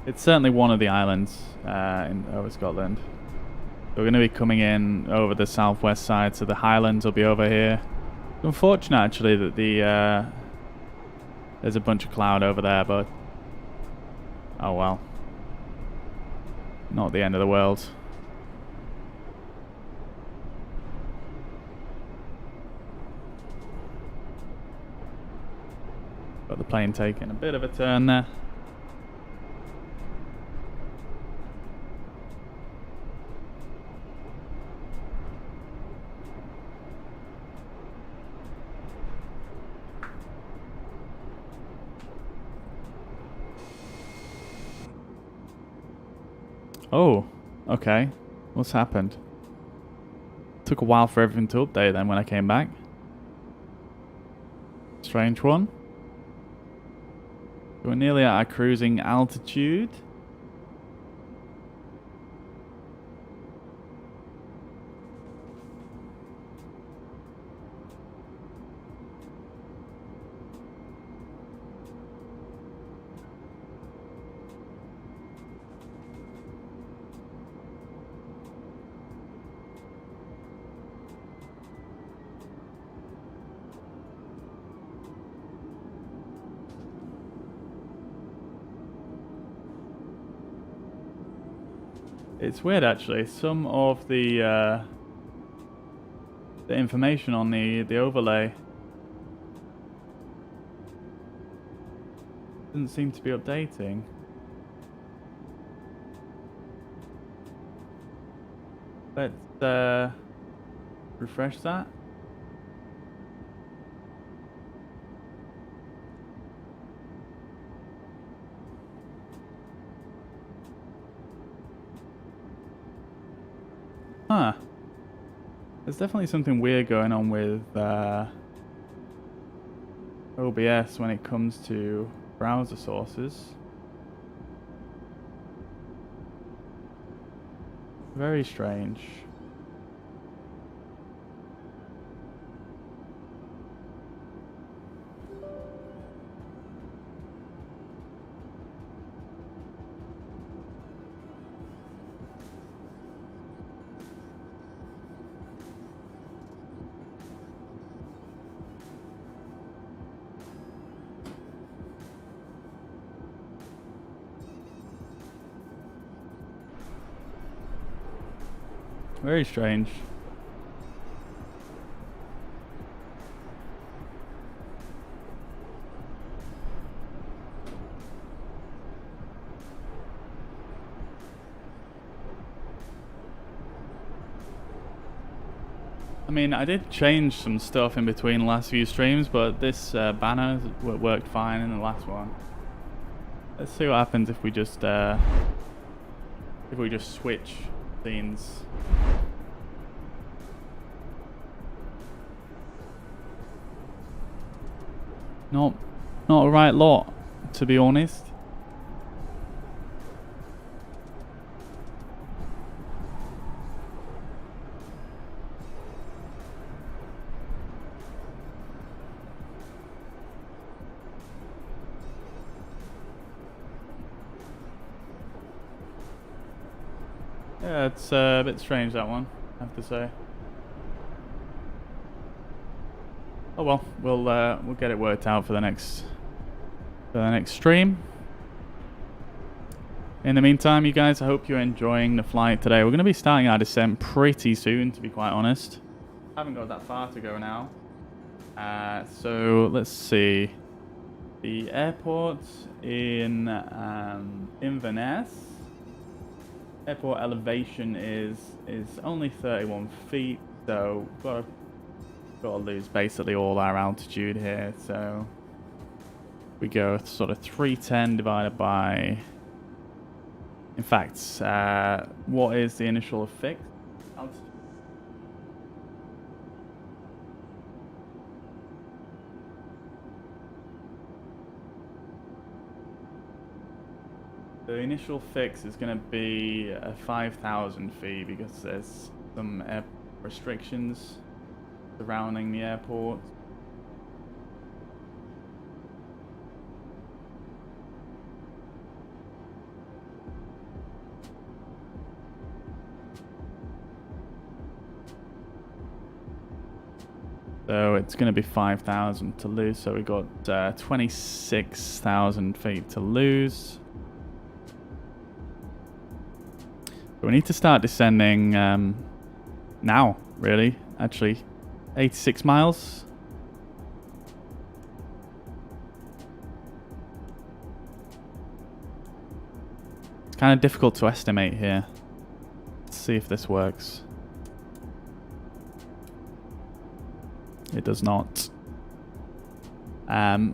It's certainly one of the islands over Scotland. We're going to be coming in over the southwest side, so the Highlands will be over here. It's unfortunate, actually, that the there's a bunch of cloud over there, but oh well. Not the end of the world. Got the plane taking a bit of a turn there. Oh, okay. What's happened? Took a while for everything to update then when I came back. Strange one. We're nearly at our cruising altitude. It's weird, actually. Some of the information on the overlay doesn't seem to be updating. Let's refresh that. Huh. There's definitely something weird going on with OBS when it comes to browser sources. Very strange. Very strange. I mean, I did change some stuff in between the last few streams, but this banner worked fine in the last one. Let's see what happens if we just switch scenes. Not a right lot, to be honest. Yeah, it's a bit strange, that one, I have to say. Oh well, we'll get it worked out for the next stream. In the meantime, you guys, I hope you're enjoying the flight today. We're going to be starting our descent pretty soon, to be quite honest. haven't got that far to go now. So let's see. The airport in Inverness. Airport elevation is only 31 feet, so got to lose basically all our altitude here. So we go sort of 310 divided by. In fact, what is the initial fixed altitude? The initial fix is going to be 5,000 feet because there's some air restrictions surrounding the airport. So it's going to be 5,000 to lose. So we got 26,000 feet to lose. So we need to start descending now, really. Actually, 86 miles. It's kind of difficult to estimate here. Let's see if this works. It does not. Yeah,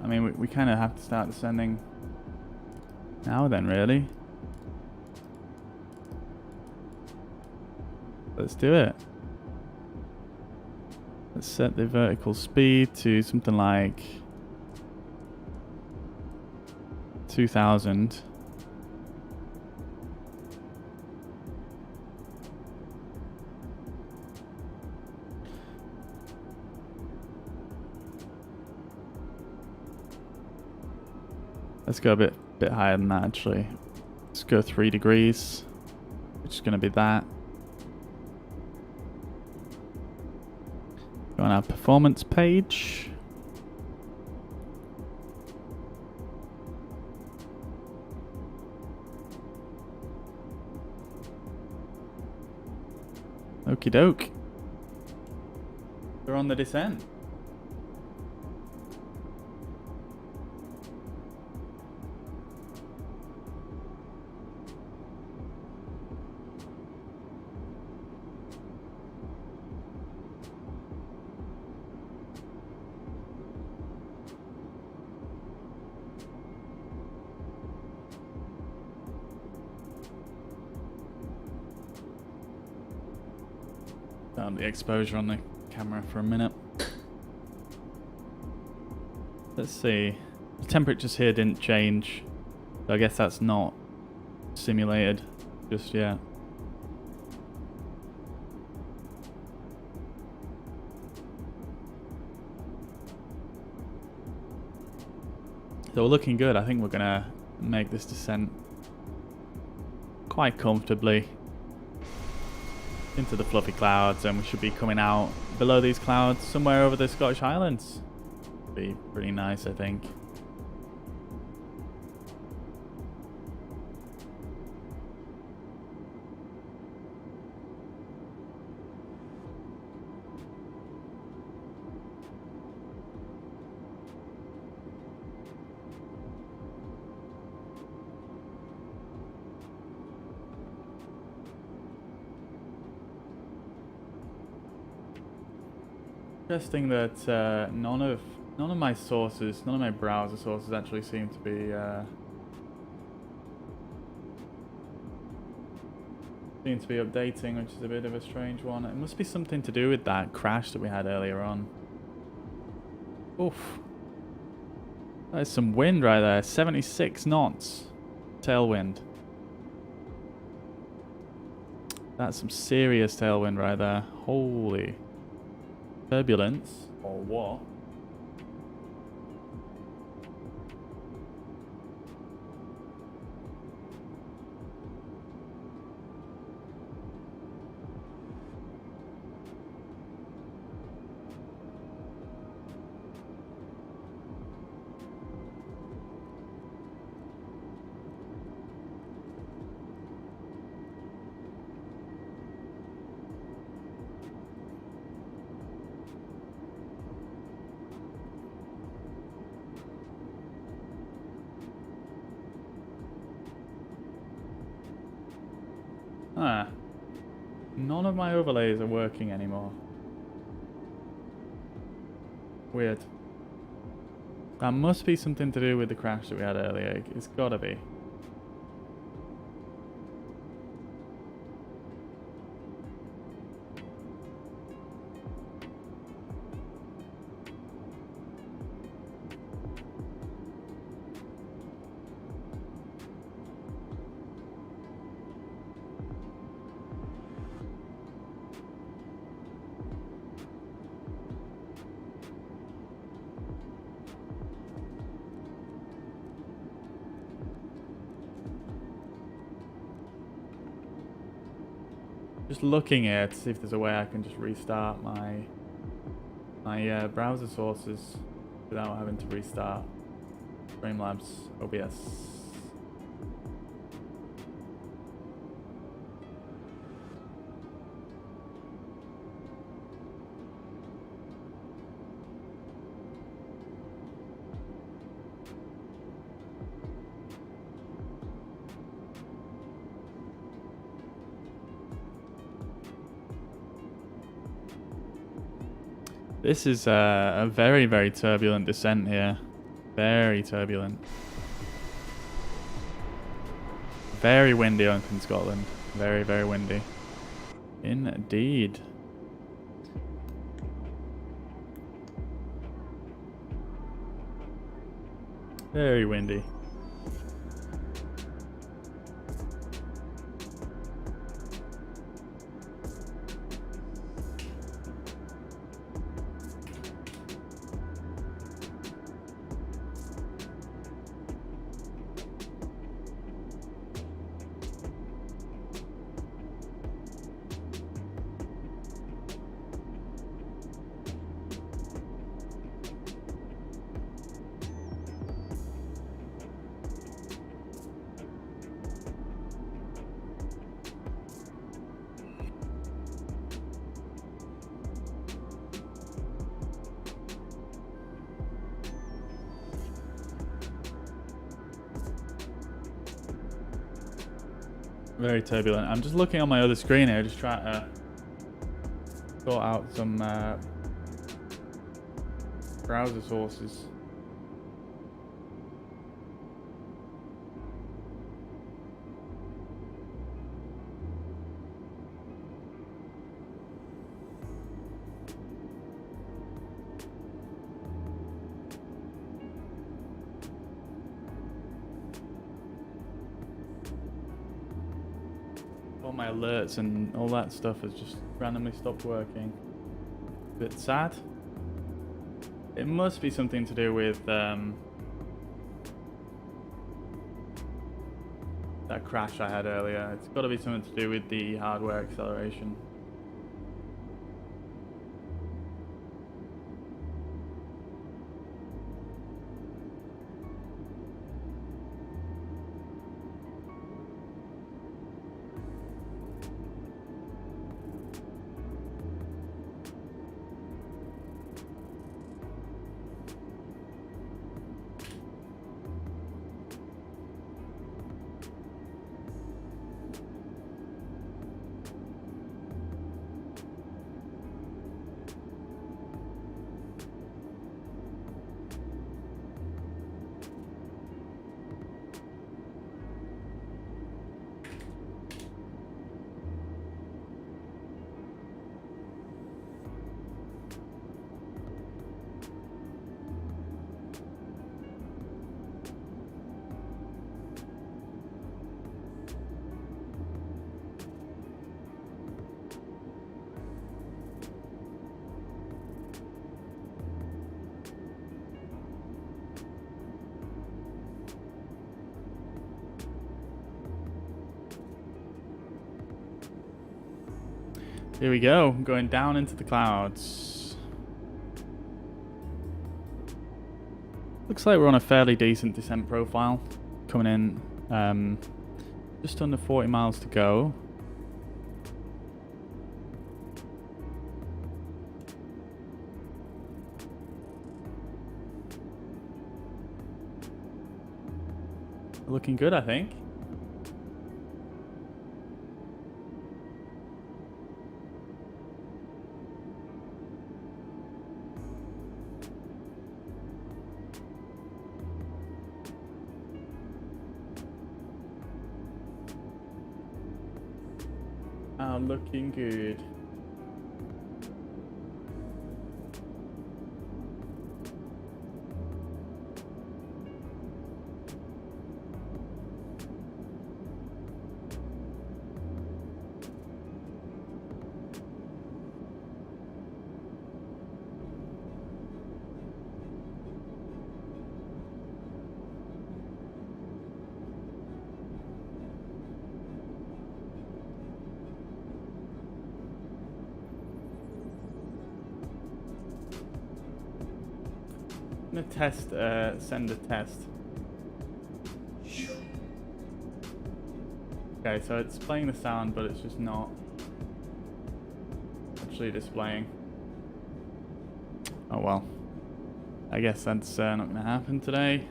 I mean, we kind of have to start descending now then, really. Let's do it. Let's set the vertical speed to something like 2,000. Let's go a bit higher than that, actually. Let's go 3 degrees, which is going to be that. Go on our performance page. Okie doke. We're on the descent. Down the exposure on the camera for a minute. Let's see. The temperatures here didn't change, so I guess that's not simulated just yet. So we're looking good. I think we're gonna make this descent quite comfortably into the fluffy clouds, and we should be coming out below these clouds somewhere over the Scottish Highlands. Be pretty nice, I think. Interesting that none of my sources, none of my browser sources actually seem to be updating, which is a bit of a strange one. It must be something to do with that crash that we had earlier on. Oof. There's some wind right there. 76 knots. Tailwind. That's some serious tailwind right there. Holy. Turbulence, or what? Ah. None of my overlays are working anymore. Weird. That must be something to do with the crash that we had earlier. It's gotta be. Just looking here to see if there's a way I can just restart my browser sources without having to restart Streamlabs OBS. This is a very, very turbulent descent here. Very turbulent. Very windy up in Scotland. Very, very windy. Indeed. Very windy. Very turbulent. I'm just looking on my other screen here, just trying to sort out some browser sources. All my alerts and all that stuff has just randomly stopped working. A bit sad. It must be something to do with that crash I had earlier. It's got to be something to do with the hardware acceleration. Here we go, going down into the clouds. Looks like we're on a fairly decent descent profile. Coming in just under 40 miles to go. Looking good, I think. are looking good. I'm gonna test, send a test. Okay, so it's playing the sound, but it's just not actually displaying. Oh well. I guess that's not gonna happen today.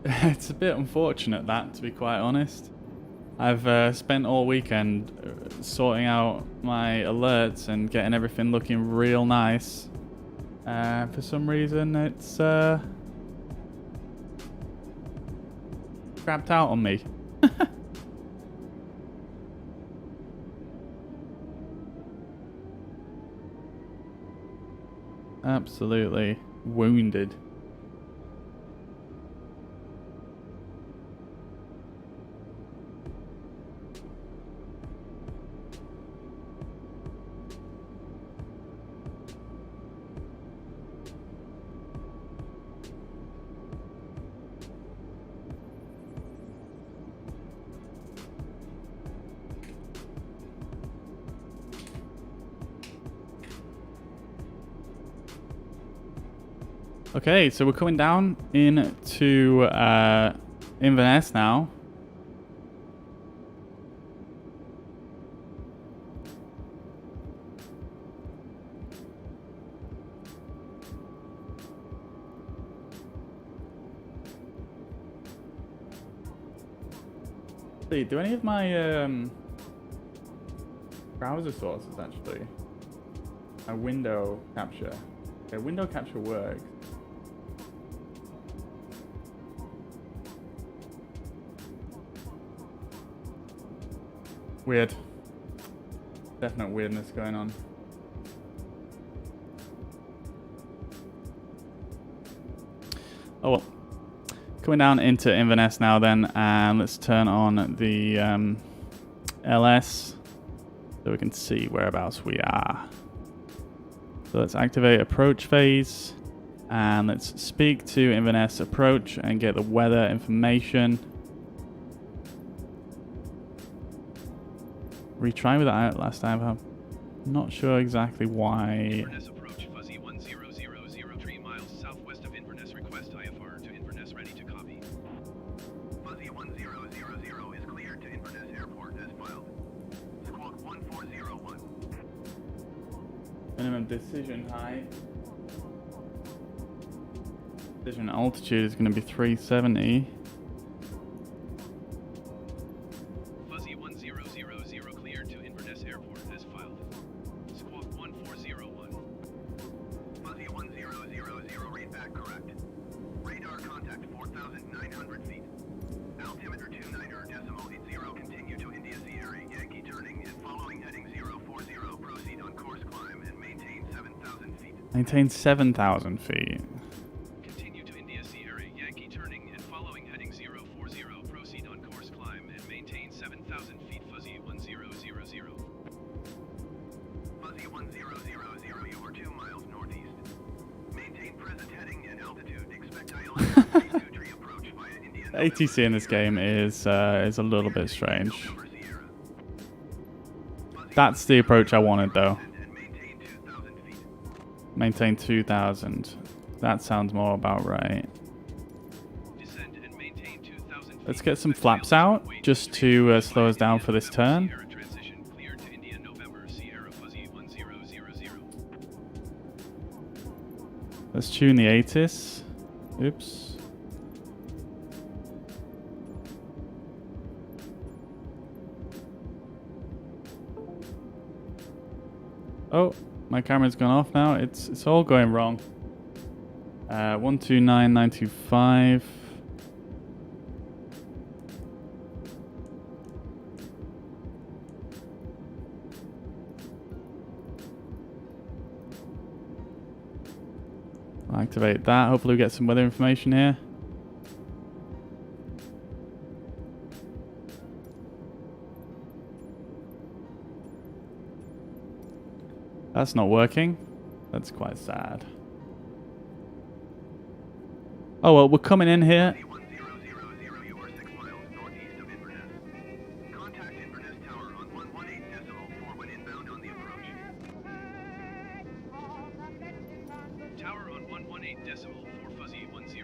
It's a bit unfortunate that, to be quite honest. I've spent all weekend sorting out my alerts and getting everything looking real nice. For some reason, it's crapped out on me. Absolutely wounded. Okay, so we're coming down into Inverness now. Do any of my browser sources actually? My window capture. Okay, window capture works. Weird. Definite weirdness going on. Oh well. Coming down into Inverness now then, and let's turn on the LS so we can see whereabouts we are. So let's activate approach phase, and let's speak to Inverness Approach and get the weather information. Retry with that last time. I'm not sure exactly why. Inverness Approach, Fuzzy 10003 miles southwest of Inverness. Request IFR to Inverness, ready to copy. Fuzzy 1000 is cleared to Inverness Airport as filed. Squawk 1401. Minimum decision height. Decision altitude is going to be 370. Fuzzy 1000 cleared to Inverness Airport as filed. Squawk 1401. Fuzzy 1000, read back correct. Radar contact 4,900 feet. Altimeter 29 decimal 80, continue to India Sierra Yankee turning and following heading 040, proceed on course climb and maintain 7,000 feet. Maintain 7,000 feet. Continue to India Sierra Yankee turning and following heading 040, proceed on course climb and maintain 7,000 feet. Fuzzy 1000. ATC in this game is a little bit strange. That's the approach I wanted, though. Maintain 2,000. That sounds more about right. Let's get some flaps out, just to slow us down for this turn. Let's tune the ATIS. Oops. Oh, my camera's gone off now. It's all going wrong. 129925. Activate that. Hopefully we get some weather information here. That's not working. That's quite sad. Oh well, we're coming in here. A1000, you are 6 miles northeast of Inverness. Contact Inverness Tower on 118.4 when inbound on the approach. Tower on 118.4 Fuzzy 1000.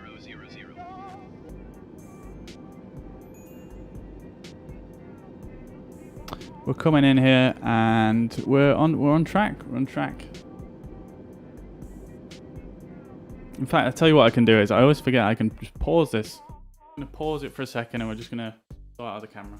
We're coming in here and we're on track. We're on track. In fact, I'll tell you what I can do is I always forget I can just pause this. I'm gonna pause it for a second and we're just gonna go out of the camera.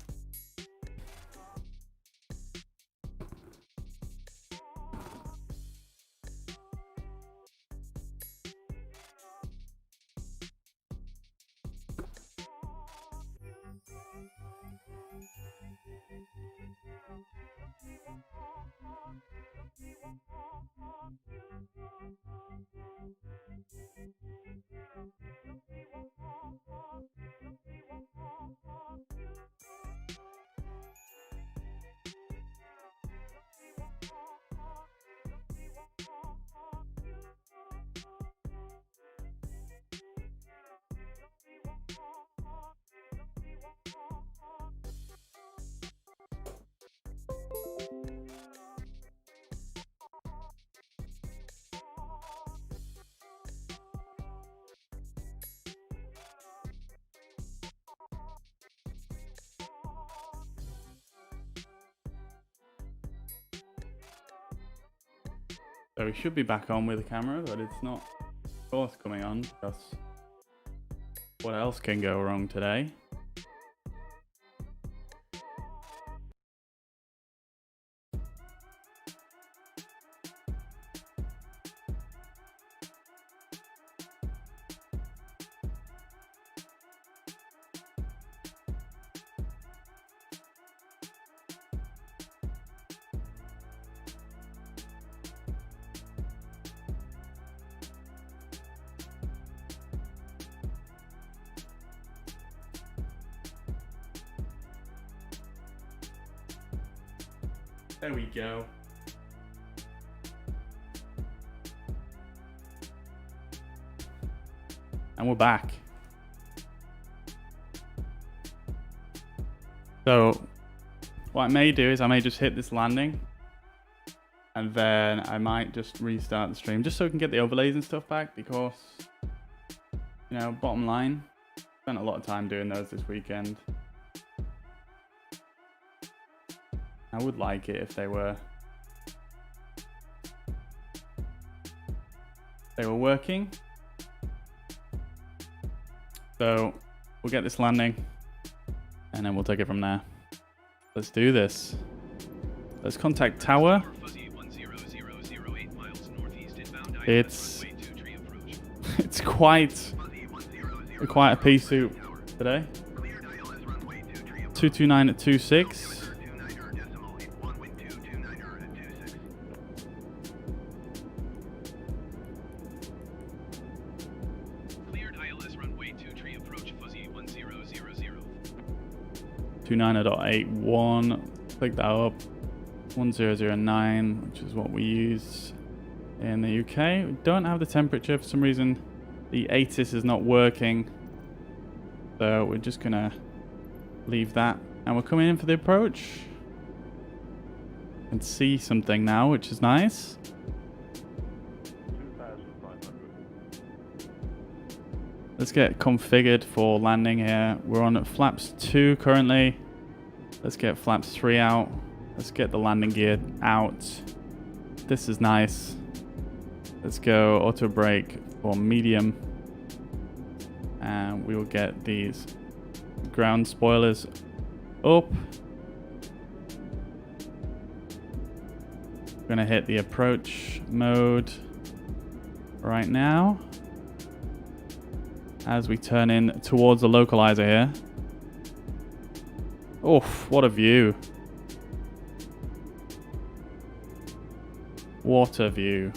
So we should be back on with the camera, but it's not forthcoming on because what else can go wrong today? There we go. And we're back. So what I may do is I may just hit this landing and then I might just restart the stream just so we can get the overlays and stuff back because, you know, bottom line, spent a lot of time doing those this weekend. I would like it if they were working. So we'll get this landing and then we'll take it from there. Let's do this. Let's contact tower. It's quite a pea soup today. 229 at 26. Cleared ILS runway 23 approach Fuzzy 1000. 29.81. Click that up. 1009, which is what we use in the UK. We don't have the temperature for some reason. The ATIS is not working. So we're just gonna leave that, and we're coming in for the approach. And see something now, which is nice. 2,500. Let's get configured for landing here. We're on flaps 2 currently. Let's get flaps 3 out. Let's get the landing gear out. This is nice. Let's go auto brake for medium. And we will get these ground spoilers up. We're gonna hit the approach mode right now as we turn in towards the localizer here. Oof, what a view. What a view.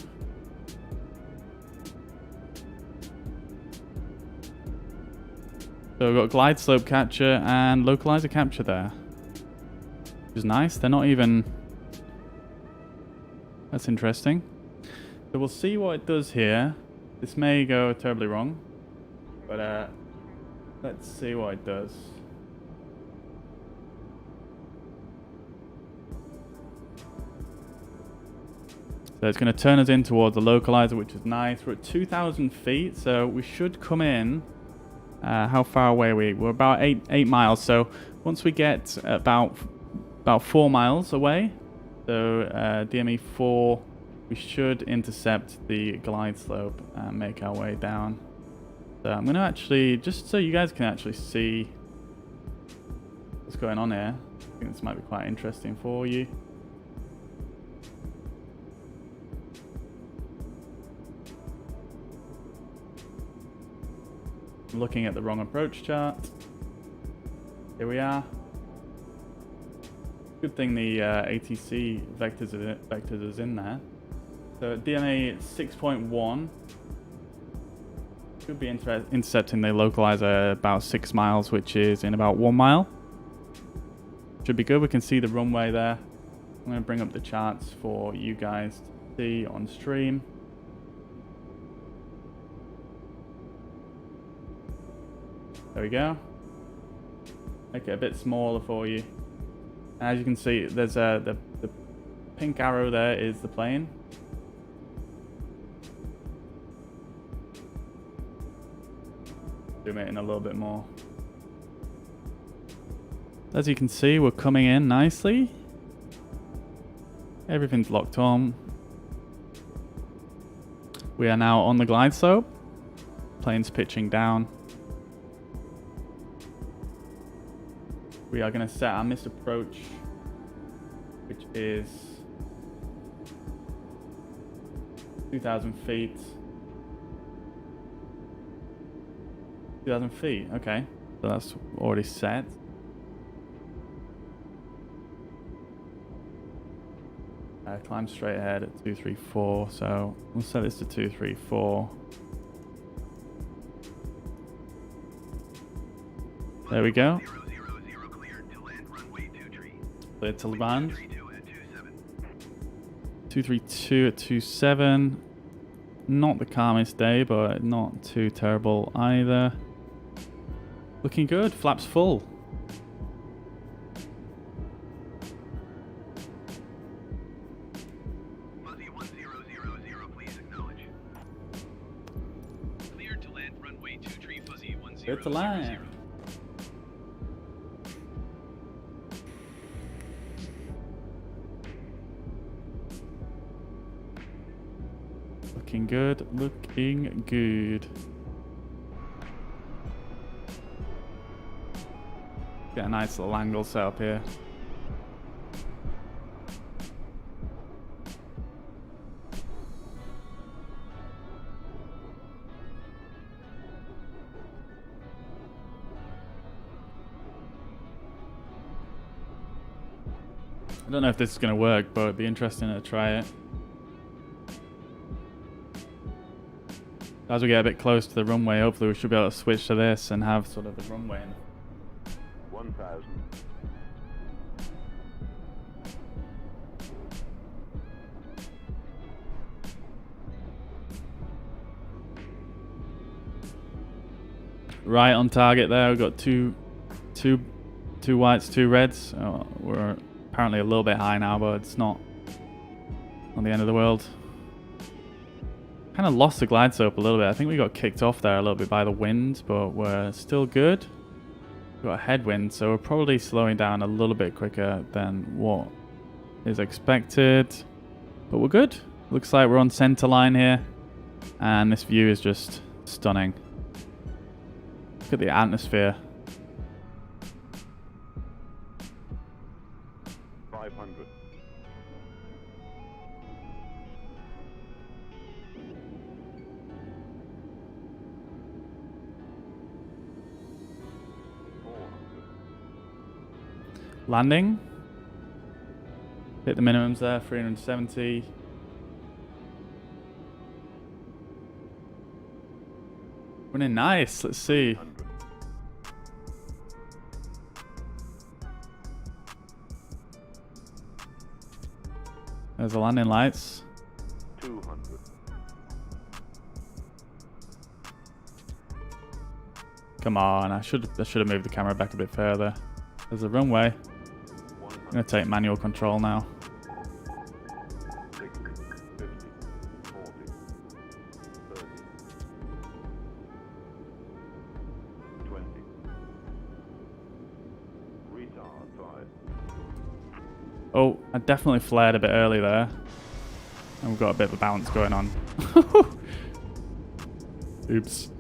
So we've got glide slope capture and localizer capture there. Which is nice. They're not even... That's interesting. So we'll see what it does here. This may go terribly wrong, but let's see what it does. So it's going to turn us in towards the localizer, which is nice. We're at 2,000 feet, so we should come in. How far away are we? We're about 8 miles. So once we get about 4 miles away, so DME 4, we should intercept the glide slope and make our way down. So I'm going to actually, just so you guys can actually see what's going on here, I think this might be quite interesting for you. I'm looking at the wrong approach chart. Here we are. Good thing the ATC vectors is in there. So DMA 6.1 should be intercepting the localizer about 6 miles, which is in about 1 mile. Should be good. We can see the runway there. I'm going to bring up the charts for you guys to see on stream. There we go. Make it a bit smaller for you. As you can see, there's the pink arrow there is the plane. Zoom it in a little bit more. As you can see, we're coming in nicely. Everything's locked on. We are now on the glide slope. Plane's pitching down. We are going to set our missed approach, which is 2,000 feet. 2,000 feet, okay. So that's already set. Climb straight ahead at 234, so we'll set this to 234. There we go. Clear to land. 232 at 27. Not the calmest day, but not too terrible either. Looking good. Flaps full. Fuzzy 1000, please acknowledge. Cleared to land runway 23 Fuzzy 1000. Clear to land. Looking good, looking good. Get a nice little angle set up here. I don't know if this is going to work, but it'd be interesting to try it. As we get a bit close to the runway, hopefully we should be able to switch to this and have sort of the runway in. 1,000. right on target there. We've got two whites, two reds. We're apparently a little bit high now, but it's not on the end of the world. Kind of lost the glide slope a little bit. I think we got kicked off there a little bit by the wind, but we're still good. We've got a headwind, so we're probably slowing down a little bit quicker than what is expected. But we're good. Looks like we're on center line here. And this view is just stunning. Look at the atmosphere. 500. Landing. Hit the minimums there, 370. Running nice, let's see. There's the landing lights. 200. Come on, I should have moved the camera back a bit further. There's the runway. I'm gonna take manual control now. 60, 50, 40, 30, 20. Retard 5. Oh, I definitely flared a bit early there. And we've got a bit of a bounce going on. Oops.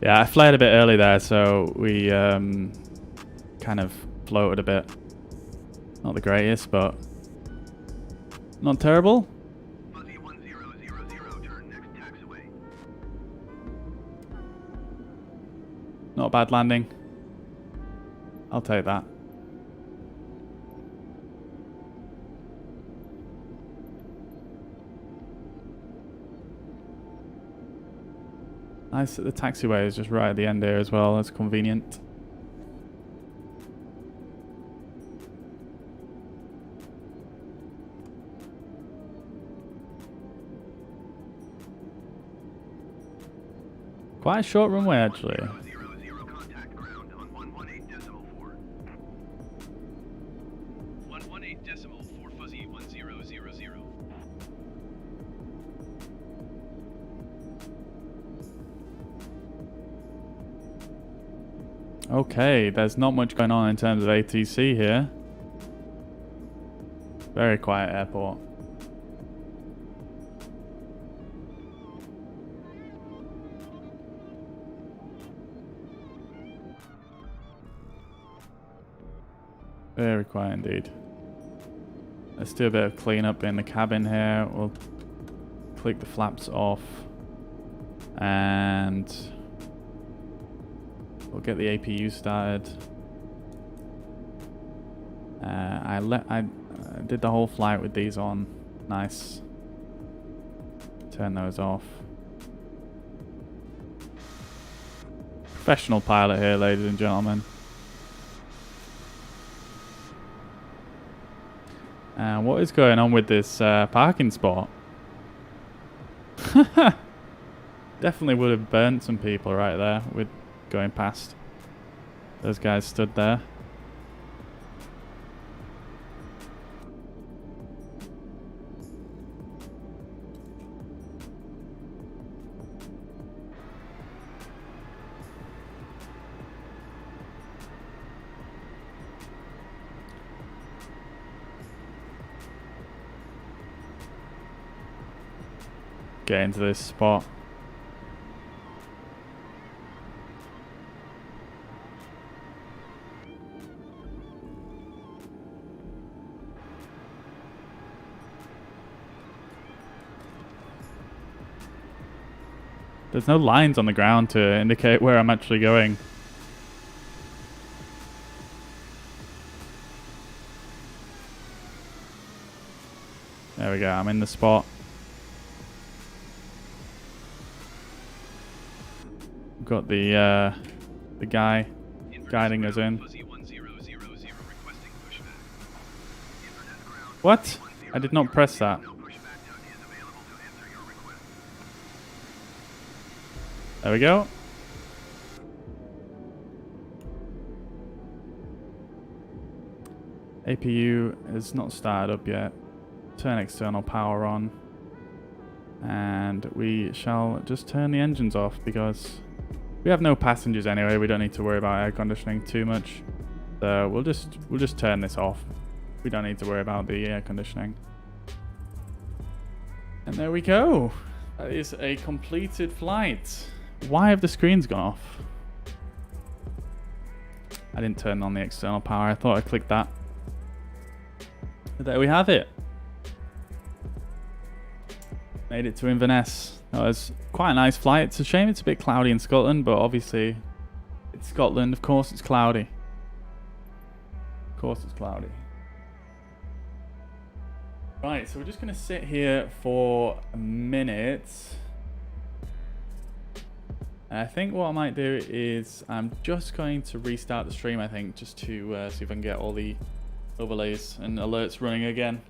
Yeah, I flared a bit early there, so we kind of floated a bit. Not the greatest, but not terrible. Fuzzy 1000, turn next taxiway. Not a bad landing. I'll take that. Nice that the taxiway is just right at the end here as well. That's convenient. Quite a short runway actually. 000, contact ground on 118.4. 118.4 Fuzzy 1000. Okay, there's not much going on in terms of ATC here. Very quiet airport. Very quiet indeed. Let's do a bit of cleanup in the cabin here. We'll click the flaps off and we'll get the APU started. I did the whole flight with these on. Nice. Turn those off. Professional pilot here, ladies and gentlemen. What is going on with this parking spot? Definitely would have burnt some people right there with going past. Those guys stood there. Get into this spot. There's no lines on the ground to indicate where I'm actually going. There we go, I'm in the spot. Got the guy guiding us in. What? I did not press that. There we go. APU is not started up yet. Turn external power on. And we shall just turn the engines off because we have no passengers anyway. We don't need to worry about air conditioning too much. So we'll just turn this off. We don't need to worry about the air conditioning. And there we go. That is a completed flight. Why have the screens gone off? I didn't turn on the external power. I thought I clicked that. But there we have it. Made it to Inverness. That was quite a nice flight. It's a shame it's a bit cloudy in Scotland, but obviously it's Scotland. Of course it's cloudy. Of course it's cloudy. Right, so we're just going to sit here for a minute. And I think what I might do is I'm just going to restart the stream, I think, just to see if I can get all the overlays and alerts running again.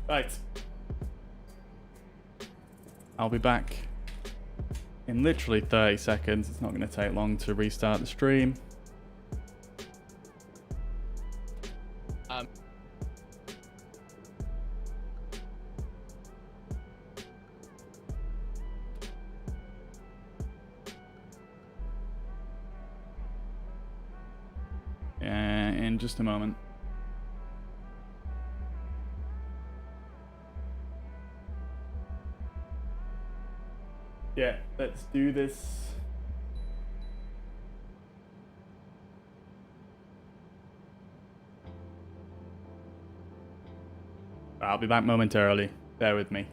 Right. I'll be back in literally 30 seconds. It's not going to take long to restart the stream. In just a moment. Yeah, let's do this. I'll be back momentarily. Bear with me.